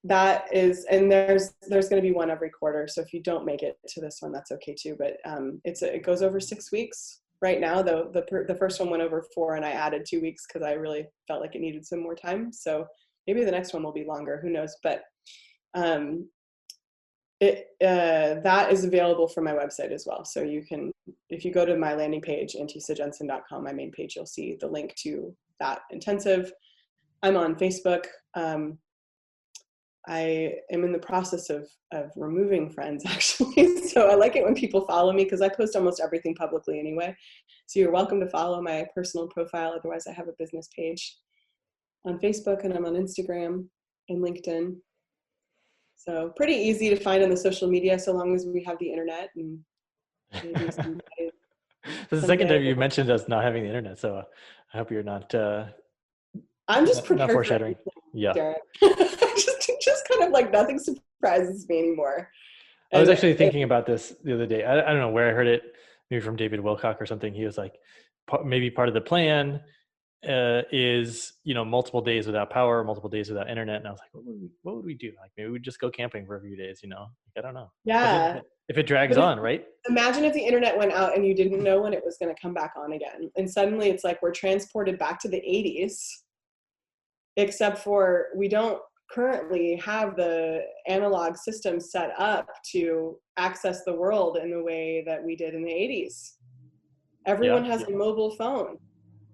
that is, and there's going to be one every quarter. So if you don't make it to this one, that's okay too. But it goes over 6 weeks. Right now, though, the first one went over 4, and I added 2 weeks because I really felt like it needed some more time. So maybe the next one will be longer. Who knows? But that is available from my website as well. So you can, if you go to my landing page, antesajensen.com, my main page, you'll see the link to that intensive. I'm on Facebook. I am in the process of removing friends, actually. So I like it when people follow me because I post almost everything publicly anyway. So you're welcome to follow my personal profile. Otherwise, I have a business page on Facebook, and I'm on Instagram and LinkedIn. So pretty easy to find on the social media, so long as we have the internet. And maybe This is the second time you mentioned us not having the internet, so I hope you're not. I'm just prepared not foreshadowing. Yeah. Darren. just kind of like nothing surprises me anymore. I was And actually thinking about this the other day. I don't know where I heard it, maybe from David Wilcock or something. He was like, maybe part of the plan is, multiple days without power, multiple days without internet. And I was like, what would we do? Like, maybe we'd just go camping for a few days, Like, I don't know. yeah, If it drags but on, right? imagine if the internet went out and you didn't know when it was going to come back on again. And suddenly it's like we're transported back to the 80s, except for we don't currently have the analog system set up to access the world in the way that we did in the 80s. Everyone has a mobile phone,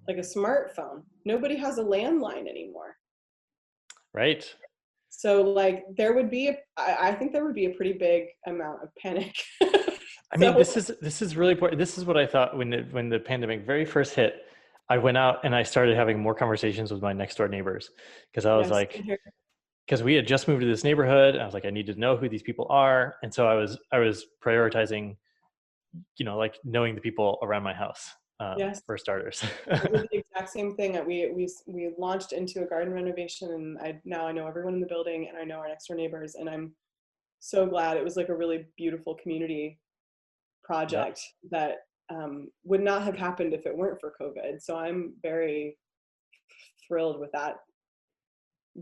like a smartphone. Nobody has a landline anymore. Right. So like I think there would be a pretty big amount of panic. I mean, this is really important. This is what I thought when the pandemic very first hit. I went out and I started having more conversations with my next door neighbors, because I was like, because we had just moved to this neighborhood, and I was like, I need to know who these people are, and so I was prioritizing, like knowing the people around my house, for starters. I did the exact same thing. We launched into a garden renovation, and I know everyone in the building, and I know our next door neighbors, and I'm so glad. It was like a really beautiful community project that would not have happened if it weren't for COVID. So I'm very thrilled with that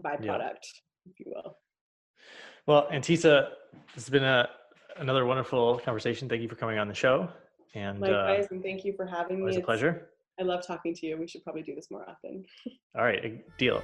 byproduct, if you will. Well, Antesa, this has been another wonderful conversation. Thank you for coming on the show. And likewise, and thank you for having me. It's a pleasure. I love talking to you. We should probably do this more often. All right, deal.